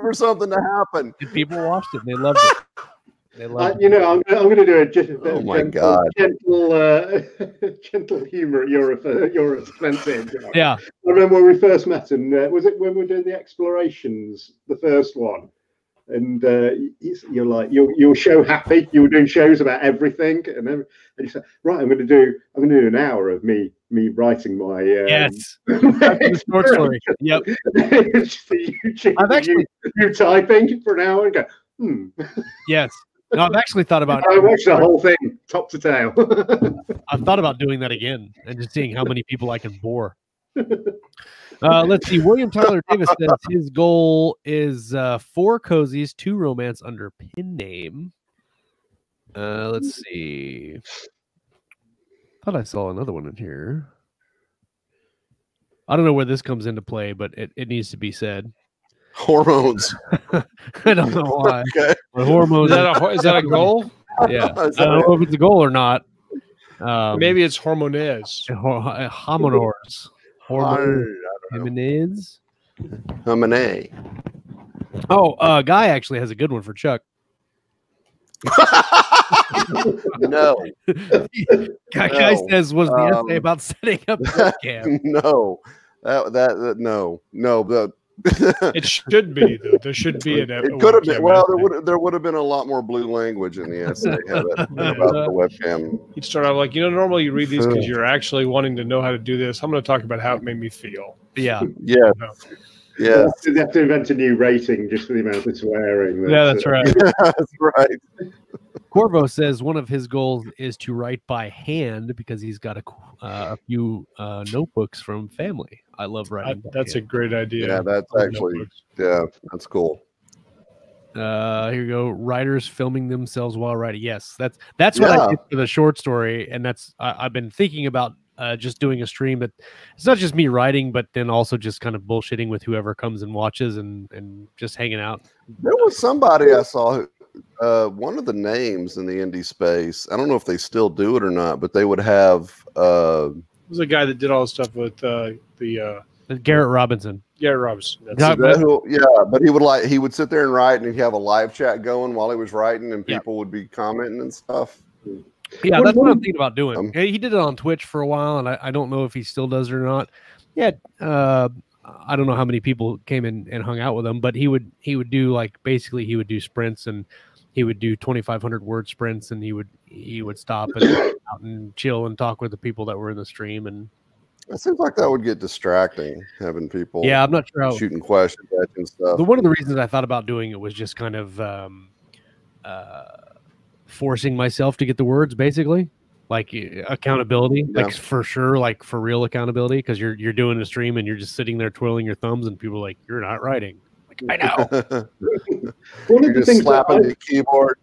for something to happen. And people watched it. And they loved it. They loved it. I'm going to do a gentle humor at your expense. Yeah. I remember when we first met, and was it when we were doing the explorations, the first one? And you're like, you're show happy. You were doing shows about everything, and you said, right, I'm going to do an hour of me writing my yes short story. Yep. I've actually you typing for an hour and go. Yes. No, I've actually thought about. I watched the whole thing, top to tail. I've thought about doing that again and just seeing how many people I can bore. Let's see. William Tyler Davis says his goal is 4 cozies, 2 romance under pin name. Let's see. Thought I saw another one in here. I don't know where this comes into play, but it needs to be said. Hormones. I don't know why. Okay. But hormones. Is that a goal? Yeah. I don't know if it's a goal or not. Maybe it's hormones. Homonors. Hormones. Homine. Oh, Guy actually has a good one for Chuck. No. Guy says was the essay about setting up webcam. No. No. It should be though. There should be an. It could have been. Well, there would have been a lot more blue language in the essay had it been about the webcam. You'd start out like, normally you read these because you're actually wanting to know how to do this. I'm going to talk about how it made me feel. Yeah. Yeah. Yeah. They have to invent a new rating just for the amount of swearing. That's right. That's right. Corvo says one of his goals is to write by hand because he's got a few notebooks from family. I love writing. That's a great idea. Yeah, that's actually that's cool. Here you go. Writers filming themselves while writing. Yes, that's what I did for the short story, and I've been thinking about just doing a stream that it's not just me writing, but then also just kind of bullshitting with whoever comes and watches and just hanging out. There was somebody I saw. One of the names in the indie space, I don't know if they still do it or not, but they would have it was a guy that did all the stuff with Garrett Robinson. Garrett Robinson. But he would sit there and write, and he'd have a live chat going while he was writing, and people would be commenting and stuff. Yeah, that's what I'm thinking about doing. He did it on Twitch for a while, and I don't know if he still does it or not. Yeah, I don't know how many people came in and hung out with him, but he would do he would do sprints, and he would do 2,500 word sprints, and he would stop and out and chill and talk with the people that were in the stream. And it seems like that would get distracting, having people. Yeah, I'm not sure how shooting questions and stuff. But one of the reasons I thought about doing it was just kind of forcing myself to get the words, basically. Like accountability, like for sure, like for real accountability, because you're doing a stream and you're just sitting there twirling your thumbs, and people are like, "You're not writing." Like, I know. One of the things slapping the keyboard.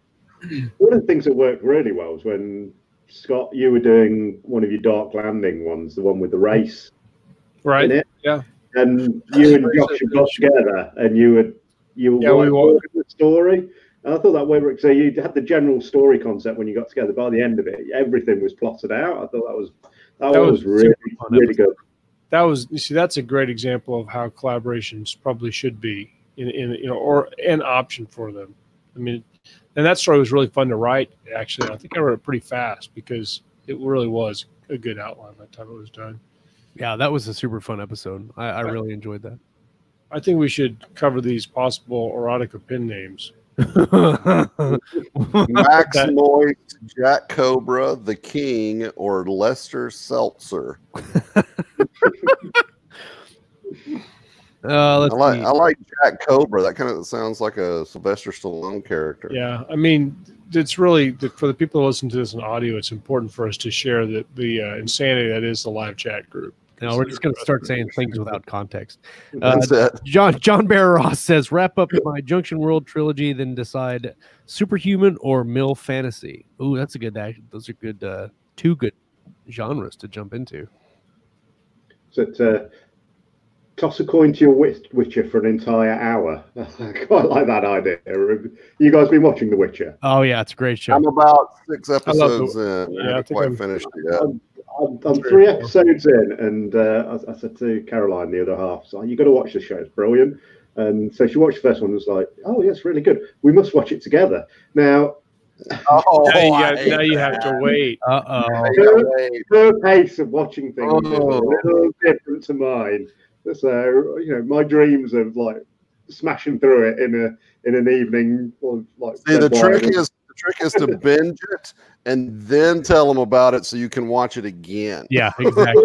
One of the things that worked really well was when Scott, you were doing one of your Dark Landing ones, the one with the race, right? In it. Yeah. And you and Josh got together, and you were working the story. And I thought that worked. So you had the general story concept when you got together. By the end of it, everything was plotted out. I thought that was really good. That's a great example of how collaborations probably should be or an option for them. I mean, and that story was really fun to write. Actually, I think I wrote it pretty fast because it really was a good outline by the time it was done. Yeah, that was a super fun episode. I really enjoyed that. I think we should cover these possible erotica pin names. Max Moist, Jack Cobra, The King, or Lester Seltzer. I like Jack Cobra. That kind of sounds like a Sylvester Stallone character. Yeah, I mean, it's really for the people who listen to this in audio. It's important for us to share the insanity that is the live chat group. No, we're just going to start saying things without context. John Bear Ross says, wrap up my Junction World trilogy, then decide superhuman or mill fantasy. Ooh, that's a good. Those are good. Two good genres to jump into. So toss a coin to your Witcher for an entire hour. I quite like that idea. You guys been watching The Witcher? Oh yeah, it's a great show. I'm about 6 episodes in. I haven't quite finished it yet. I'm 3 episodes in, and I said to Caroline the other half, so you got to watch the show, it's brilliant. And so she watched the first one and was like, oh, yeah, it's really good. We must watch it together. Now, now you have to wait. Her pace of watching things is a little different to mine. So, my dreams of like smashing through it in an evening. See, the trick is to binge it and then tell them about it so you can watch it again. Yeah, exactly.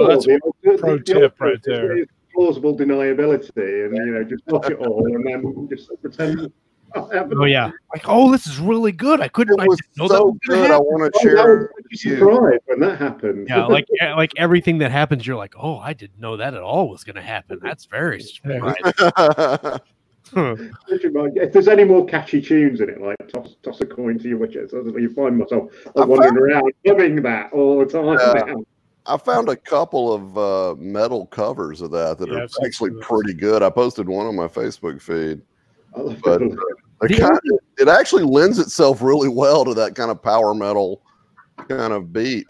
That's a pro tip right there. Plausible deniability, and just watch it all and then just pretend. Oh yeah, like this is really good. I couldn't. It was so good. I want to share. I was surprised when that happened. Yeah, like everything that happens, you're like, oh, I didn't know that at all was going to happen. That's very surprising. If there's any more catchy tunes in it, like toss a coin to your Witcher, so you find myself wandering around humming that all the time. I found a couple of metal covers of that are actually pretty good. I posted one on my Facebook feed. But it actually lends itself really well to that kind of power metal kind of beat.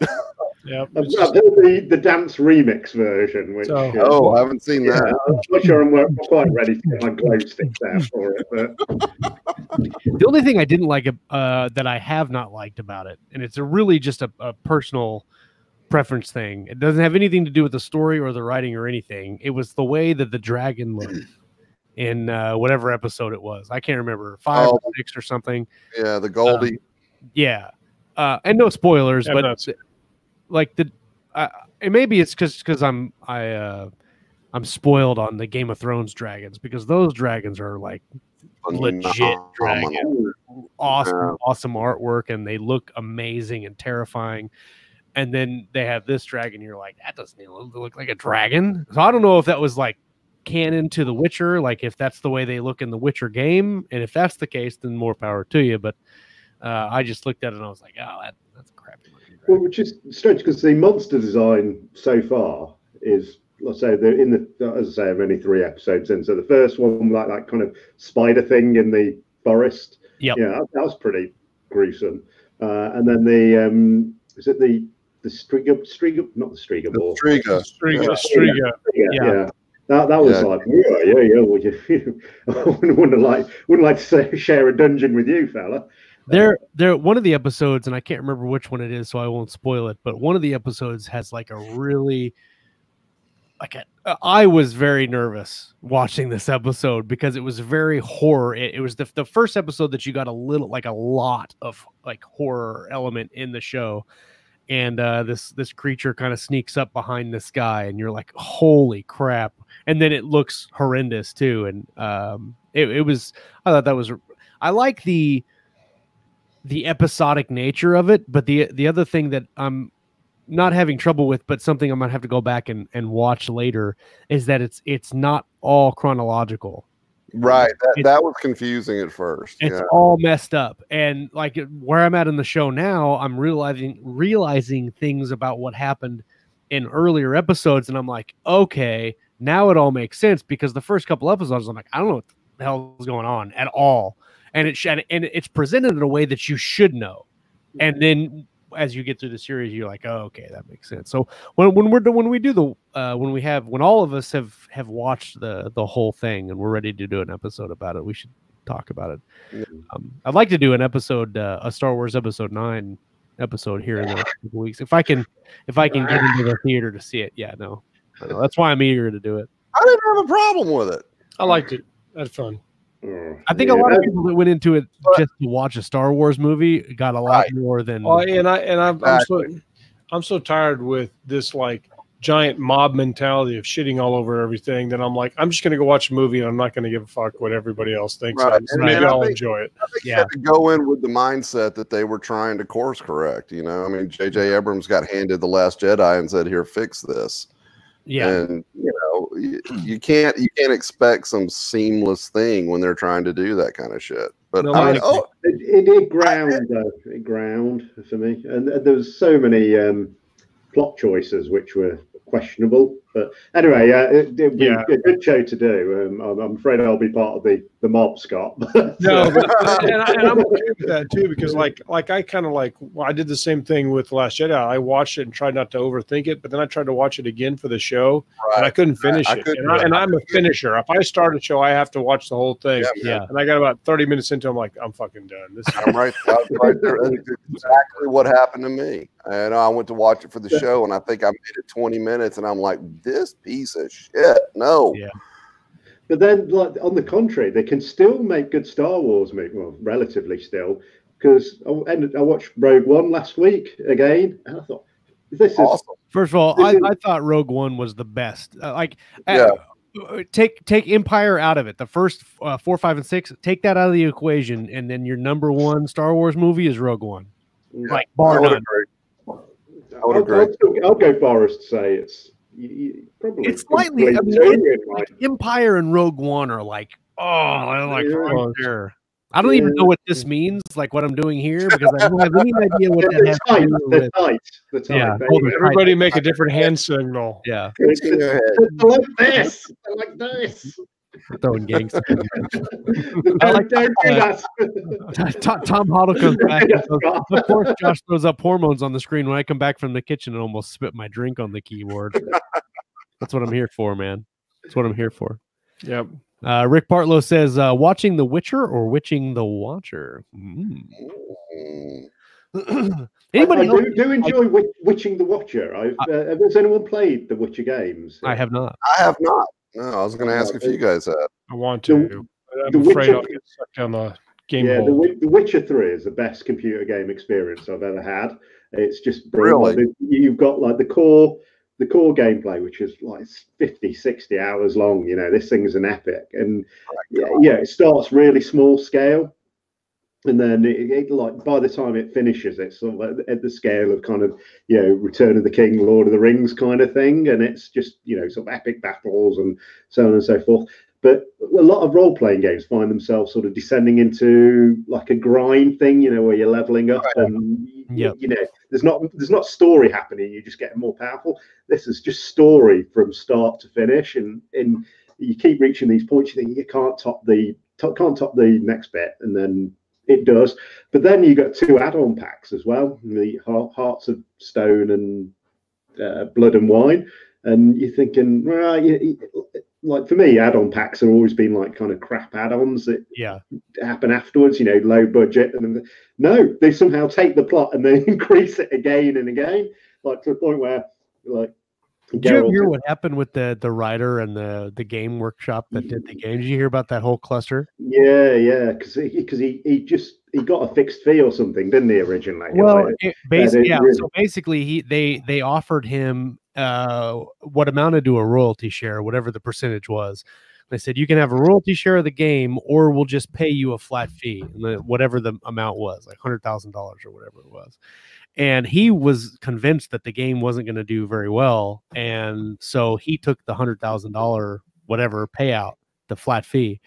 Yeah, I've heard the dance remix version. Which I haven't seen that. I'm not sure I'm quite ready to get my glow sticks out for it. But the only thing I didn't like that I have not liked about it, and it's really just a personal preference thing. It doesn't have anything to do with the story or the writing or anything. It was the way that the dragon looked in whatever episode it was. I can't remember, 5 or 6 or something. Yeah, the Goldie. Yeah, and no spoilers, Yeah, but like and maybe it's because I'm spoiled on the Game of Thrones dragons, because those dragons are like legit dragons. Awesome artwork, and they look amazing and terrifying. And then they have this dragon. You're like, that doesn't even look like a dragon. So I don't know if that was like canon to The Witcher, like if that's the way they look in the Witcher game, and if that's the case, then more power to you. But I just looked at it and I was like, oh, that's a crappy looking dragon. Well, which is strange because the monster design so far is, let's say, they're in the, as I say, I'm only 3 episodes in. So the first one, like that kind of spider thing in the forest, yeah, that was pretty gruesome. And then the is it the Striga, not the Striga ball, Striga. Yeah. That was like, I wouldn't like to share a dungeon with you, fella. There, one of the episodes, and I can't remember which one it is, so I won't spoil it. But one of the episodes has like a really, I was very nervous watching this episode because it was very horror. It was the first episode that you got a lot of like horror element in the show. And this creature kind of sneaks up behind this guy, and you're like, holy crap. And then it looks horrendous too. And I thought that was, I like the episodic nature of it, but the other thing that I'm not having trouble with, but something I might have to go back and watch later, is that it's not all chronological. Right. That was confusing at first. It's all messed up. And like where I'm at in the show now, I'm realizing things about what happened in earlier episodes. And I'm like, okay, now it all makes sense, because the first couple episodes, I'm like, I don't know what the hell is going on at all. And it's presented in a way that you should know. And then as you get through the series, you're like, oh, okay, that makes sense. So when all of us have watched the whole thing and we're ready to do an episode about it, we should talk about it. I'd like to do an episode, a Star Wars Episode 9 episode here in the next couple weeks, if I can get into the theater to see it. Yeah, no, that's why I'm eager to do it. I didn't have a problem with it. I liked it. That's fun. I think a lot of people that went into it just to watch a Star Wars movie got a lot more than. I'm so tired with this like giant mob mentality of shitting all over everything that I'm like, I'm just going to go watch a movie and I'm not going to give a fuck what everybody else thinks. Right. Maybe I'll enjoy it. I think you have to go in with the mindset that they were trying to course correct. You know, I mean, J.J. Abrams got handed The Last Jedi and said, "Here, fix this." Yeah, and you can't expect some seamless thing when they're trying to do that kind of shit. But no, I mean, it ground though. It ground for me, and there was so many plot choices which were questionable. But anyway, it'd be a good show to do. I'm afraid I'll be part of the mob, Scott. No, and I'm okay with that too, because like I kind of I did the same thing with The Last Jedi. I watched it and tried not to overthink it, but then I tried to watch it again for the show, and I couldn't finish it. And I'm a finisher. If I start a show, I have to watch the whole thing. Yeah. And I got about 30 minutes into it, I'm like, I'm fucking done. I'm right there. That's exactly what happened to me. And I went to watch it for the show, and I think I made it 20 minutes, and I'm like, this piece of shit. No. Yeah. But then, like on the contrary, they can still make good Star Wars movies, well, relatively still, because I watched Rogue One last week again, and I thought, this is awesome. First of all, I thought Rogue One was the best. Take Empire out of it. The first 4, 5, and 6, take that out of the equation, and then your number one Star Wars movie is Rogue One. Yeah. Like bar none. I would agree. I'll go far as to say it's probably. It's slightly. Empire and Rogue One are like, sure. I don't even know what this means, like what I'm doing here, because I don't have any idea what that has to do with. The tight. Yeah. Everybody make a different hand signal. Yeah. It's like this. Like this. Throwing gangsters. Don't do that. Tom Hoddle comes back. And goes, of course, Josh throws up hormones on the screen when I come back from the kitchen and almost spit my drink on the keyboard. That's what I'm here for, man. That's what I'm here for. Yep. Rick Partlow says, watching The Witcher or witching the Watcher? Anybody I else? do enjoy Witching the Watcher. Has anyone played the Witcher games? I have not. I have not. No, I was going to ask if you guys had. I want to. The I'm afraid Witcher- I'll get sucked down the game Yeah, hole. the Witcher 3 is the best computer game experience I've ever had. It's just Really? brilliant. You've got like the core gameplay, which is like 50, 60 hours long. You know, this thing's an epic. And yeah, it starts really small scale. And then it like by the time it finishes, it's sort of at the scale of kind of, you know, Return of the King, Lord of the Rings kind of thing. And it's just, you know, sort of epic battles and so on and so forth. But a lot of role-playing games find themselves sort of descending into like a grind thing, you know, where you're leveling up and you know, there's not story happening. You just get more powerful. This is just story from start to finish, and you keep reaching these points. You think you can't top the next bit, and then it does. But then you got 2 add-on packs as well: the Hearts of Stone and Blood and Wine. And you're thinking, right, like for me, add-on packs have always been like kind of crap add-ons that happen afterwards, you know, low budget. And no, they somehow take the plot and they increase it again and again, like to the point where, like, did you hear what happened with the writer and the game workshop that did the game? Did you hear about that whole cluster? Yeah, because he got a fixed fee or something, didn't he, originally? Well, like, so basically they offered him what amounted to a royalty share, whatever the percentage was. They said you can have a royalty share of the game, or we'll just pay you a flat fee, whatever the amount was, like $100,000 or whatever it was. And he was convinced that the game wasn't going to do very well, and so he took the $100,000 whatever payout, the flat fee.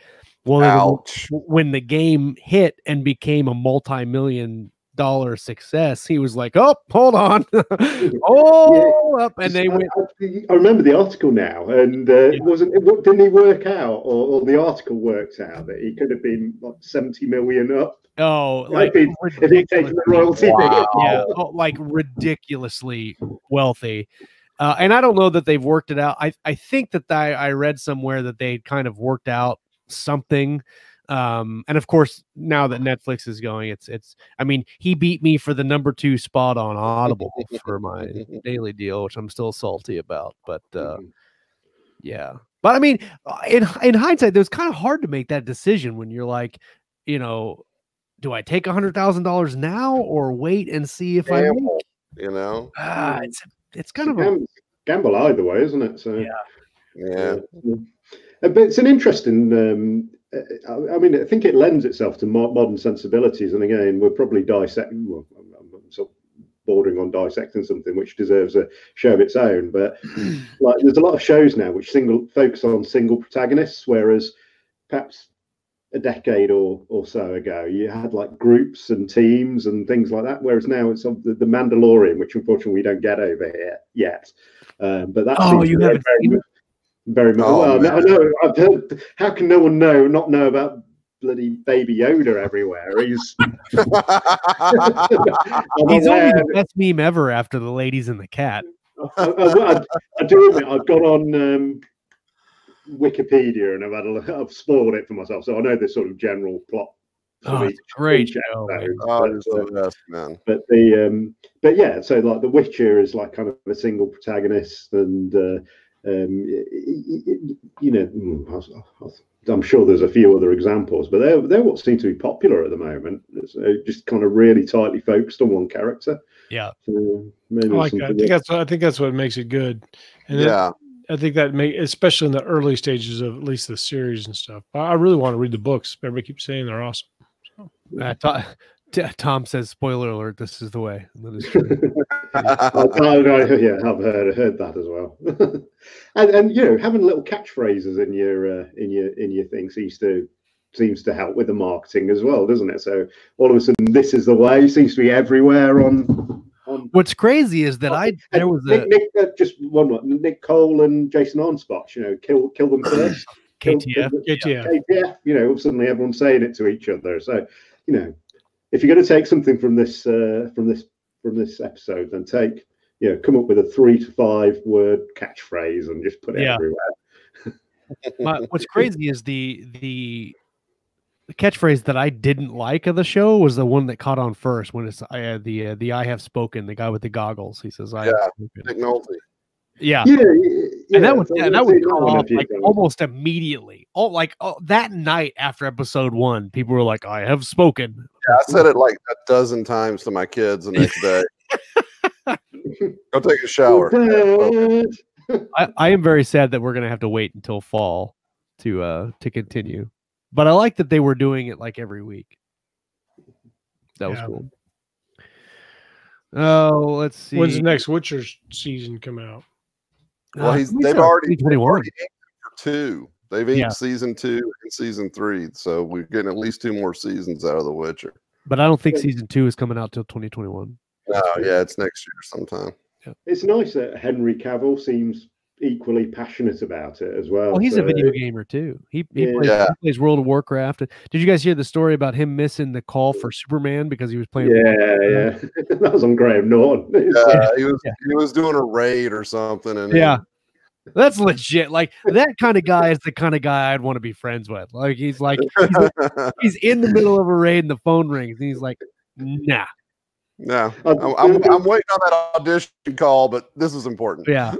Well, when the game hit and became a multi-million-dollar success, he was like, "Oh, hold on, up," and they went. I remember the article now, and didn't he work out, or the article worked out that he could have been like 70 million up. Oh, like if he'd taken the royalty, like ridiculously wealthy. And I don't know that they've worked it out. I think that I read somewhere that they'd kind of worked out something. And of course, now that Netflix is going, it's I mean, he beat me for the number 2 spot on Audible for my daily deal, which I'm still salty about. But yeah. But I mean, in hindsight, it was kind of hard to make that decision when you're like, you know, do I take $100,000 now or wait and see if I make? You know, it's kind of a gamble either way, isn't it? So yeah. But it's an interesting. I mean, I think it lends itself to modern sensibilities, and again, we're probably dissecting. Well, I'm sort of bordering on dissecting something which deserves a show of its own. But like, there's a lot of shows now which focus on single protagonists, whereas perhaps a decade or so ago, you had like groups and teams and things like that. Whereas now it's the Mandalorian, which unfortunately we don't get over here yet. But that you haven't seen it? Very much. No, I've heard. How can no one not know about bloody Baby Yoda everywhere? He's only the best meme ever after the ladies and the cat. I do admit I've gone on Wikipedia and I've spoiled it for myself, so I know the sort of general plot. It's great show. It's the best, man. But yeah, so like The Witcher is like kind of a single protagonist, and you know, I'm sure there's a few other examples, but they're what seem to be popular at the moment. It's just kind of really tightly focused on one character. Yeah, so I like that. I think that's what makes it good. And I think that especially in the early stages of at least the series and stuff. I really want to read the books. Everybody keeps saying they're awesome. Tom says, "Spoiler alert! This is the way." That is true. Yeah, I've heard that as well. and you know, having little catchphrases in your thing seems to help with the marketing as well, doesn't it? So all of a sudden, "This is the way" seems to be everywhere on. What's crazy is that there was just one more, Nick Cole and Jason Arnspots, you know, kill them first. KTF. You know, suddenly everyone's saying it to each other. So, you know, if you're going to take something from this episode, then come up with a 3 to 5 word catchphrase and just put it everywhere. What's crazy is the catchphrase that I didn't like of the show was the one that caught on first when it's the I have spoken, the guy with the goggles. He says, I have spoken. Nick Nolte. Yeah. Yeah, And that would come off few like times. almost immediately. That night after episode 1, people were like, I have spoken. Yeah, I said it like a dozen times to my kids the next day. Go take a shower. I am very sad that we're gonna have to wait until fall to continue. But I like that they were doing it like every week. That was cool. Oh, let's see. When's the next Witcher season come out? Well, they've already 2021. inked for 2. They've inked season 2 and season 3, so we're getting at least 2 more seasons out of The Witcher. But I don't think season 2 is coming out till 2021. No, yeah, it's next year sometime. Yeah. It's nice that Henry Cavill seems equally passionate about it as well. Well, he's a video gamer too. He plays World of Warcraft. Did you guys hear the story about him missing the call for Superman because he was playing? Yeah. That was on Graham Norton. He was doing a raid or something, and that's legit. Like that kind of guy is the kind of guy I'd want to be friends with. Like he's he's in the middle of a raid and the phone rings and he's like, nah. No, I'm waiting on that audition call, but this is important. Yeah,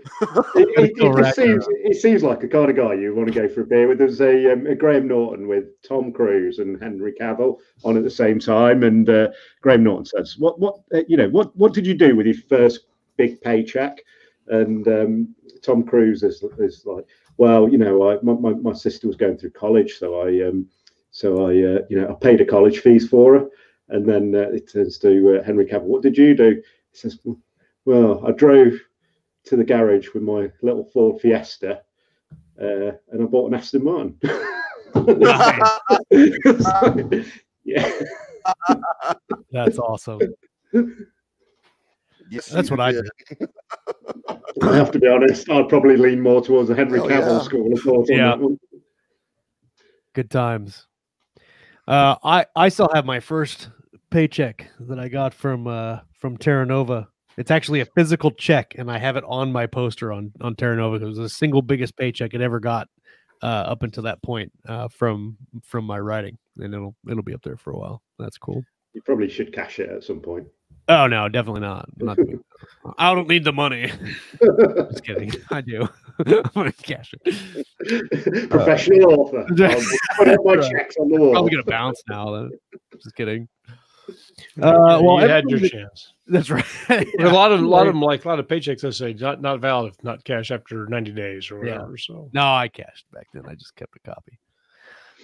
it seems like the kind of guy you want to go for a beer with. There's a Graham Norton with Tom Cruise and Henry Cavill on at the same time, and Graham Norton says, "What did you do with your first big paycheck?" And Tom Cruise is like, "Well, my sister was going through college, so I paid her college fees for her." And then it turns to Henry Cavill. What did you do? He says, well, I drove to the garage with my little Ford Fiesta and I bought an Aston Martin. Yeah. That's awesome. Yes, that's what I did. I have to be honest, I'd probably lean more towards the Henry Cavill school of thought on that one. Good times. I still have my first paycheck that I got from Terra Nova. It's actually a physical check, and I have it on my poster on Terra Nova. It was the single biggest paycheck it ever got up until that point from my writing, and it'll be up there for a while. That's cool. You probably should cash it at some point. Oh no, definitely not. I don't need the money. Just kidding. I do. I'm gonna cash it. Professional author. Put up my checks on the wall. Probably gonna bounce now. Then. Just kidding. Well, you had your chance. That's right. A lot of them, like a lot of paychecks, they say not valid if not cash after 90 days or whatever. Yeah. So no, I cashed back then. I just kept a copy.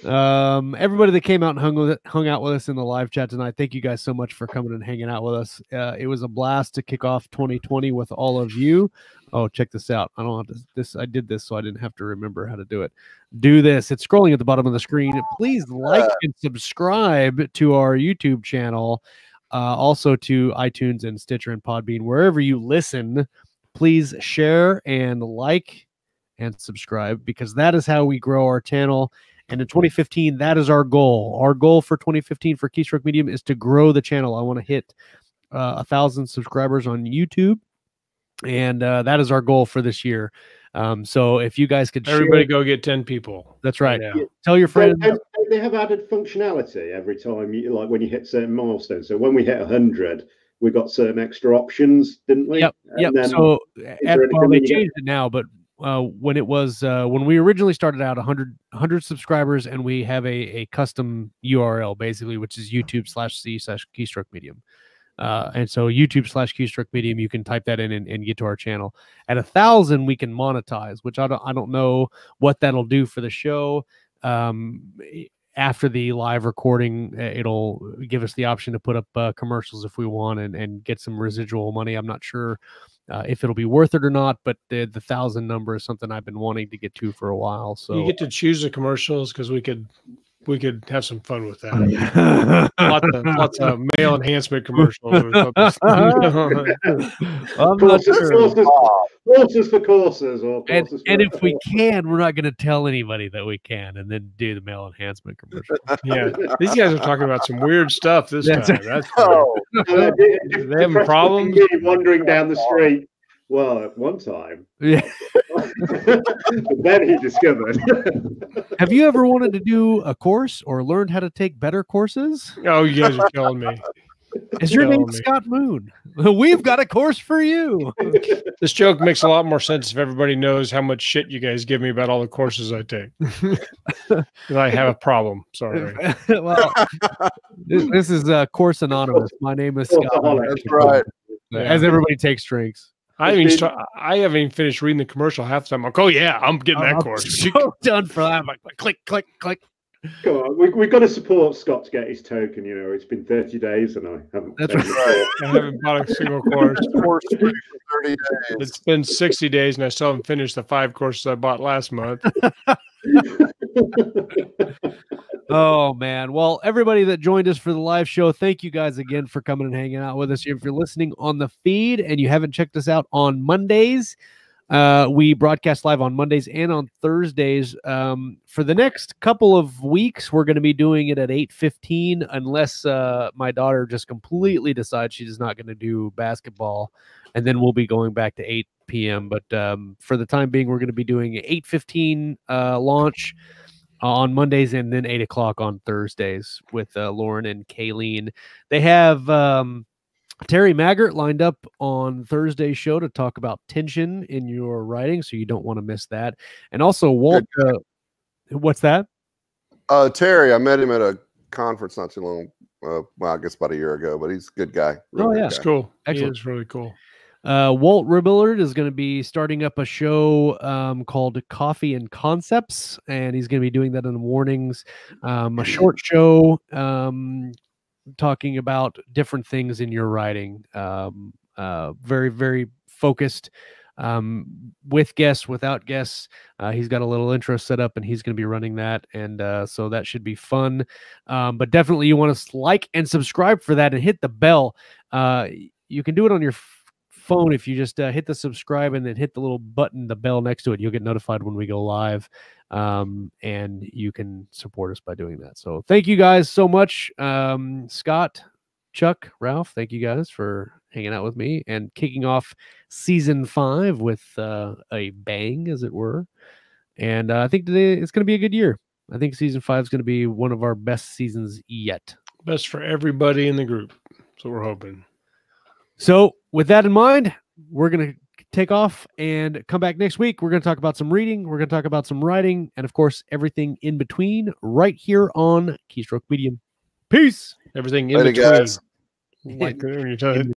Everybody that came out and hung out with us in the live chat tonight, thank you guys so much for coming and hanging out with us. It was a blast to kick off 2020 with all of you. Oh, check this out. I don't have this. I did this so I didn't have to remember how to do it. Do this. It's scrolling at the bottom of the screen. Please like and subscribe to our YouTube channel. Also to iTunes and Stitcher and Podbean, wherever you listen. Please share and like and subscribe, because that is how we grow our channel. And in 2015, that is our goal. Our goal for 2015 for Keystroke Medium is to grow the channel. I want to hit 1,000 subscribers on YouTube, and that is our goal for this year. So if you guys could everybody share, go get 10 people. That's right. Yeah. Tell your friends. They have added functionality every time like when you hit certain milestones. So when we hit 100, we got certain extra options, didn't we? Yep. So they changed it now, but when it was when we originally started out 100 subscribers, and we have a custom URL basically, which is YouTube/C/Keystroke Medium. And so YouTube/Keystroke Medium, you can type that in and get to our channel. At 1,000, we can monetize, which I don't know what that'll do for the show. After the live recording, it'll give us the option to put up commercials if we want and get some residual money. I'm not sure if it'll be worth it or not, but the 1,000 number is something I've been wanting to get to for a while. So you get to choose the commercials, because we could have some fun with that. lots of male enhancement commercials. Courses for courses, or courses and if we can, we're not going to tell anybody that we can, and then do the male enhancement commercial. Yeah, these guys are talking about some weird stuff this time. That's they having problems. wandering down the street Well, at one time. Yeah. But then he discovered. Have you ever wanted to do a course or learned how to take better courses? Oh, you guys are killing me. Is your name Killing me. Scott Moon? We've got a course for you. This joke makes a lot more sense if everybody knows how much shit you guys give me about all the courses I take. I have a problem. Sorry. Well, this is Course Anonymous. My name is Scott Moon. That's right. As everybody takes drinks. I haven't even finished reading the commercial half the time. I'm like, oh yeah, I'm getting that course. So done for that. I'm like, click, click, click. Come on, we've got to support Scott to get his token. You know, it's been 30 days and I haven't. That's taken right. it. I haven't bought a single course. Course for 30 days. It's been 60 days and I still haven't finished the 5 courses I bought last month. Oh man. Well, everybody that joined us for the live show, thank you guys again for coming and hanging out with us. If you're listening on the feed and you haven't checked us out on Mondays, we broadcast live on Mondays and on Thursdays. For the next couple of weeks, we're going to be doing it at 8:15 unless my daughter just completely decides she's not going to do basketball, and then we'll be going back to 8 p.m. But for the time being, we're going to be doing an 8:15 launch on Mondays and then 8 o'clock on Thursdays with Lauren and Kayleen. They have Terry Maggart lined up on Thursday's show to talk about tension in your writing, so you don't want to miss that. And also Walt, what's that? Terry, I met him at a conference not too long. Well, I guess about a year ago, but he's a good guy. Oh, yeah. It's cool. Excellent. It's really cool. Walt Ribillard is going to be starting up a show called Coffee and Concepts, and he's going to be doing that in the mornings. A short show talking about different things in your writing. Very, very focused, with guests, without guests. He's got a little intro set up, and he's going to be running that, and so that should be fun. But definitely you want to like and subscribe for that and hit the bell. You can do it on your phone if you just hit the subscribe and then hit the little button, the bell next to it. You'll get notified when we go live, and you can support us by doing that. So thank you guys so much. Scott, Chuck, Ralph, thank you guys for hanging out with me and kicking off season 5 with a bang, as it were. And I think today it's going to be a good year. I think season 5 is going to be one of our best seasons yet. Best for everybody in the group. So we're hoping. So with that in mind, we're going to take off and come back next week. We're going to talk about some reading. We're going to talk about some writing, and of course, everything in between right here on Keystroke Medium. Peace. Everything in Later, between. guys. Like when you're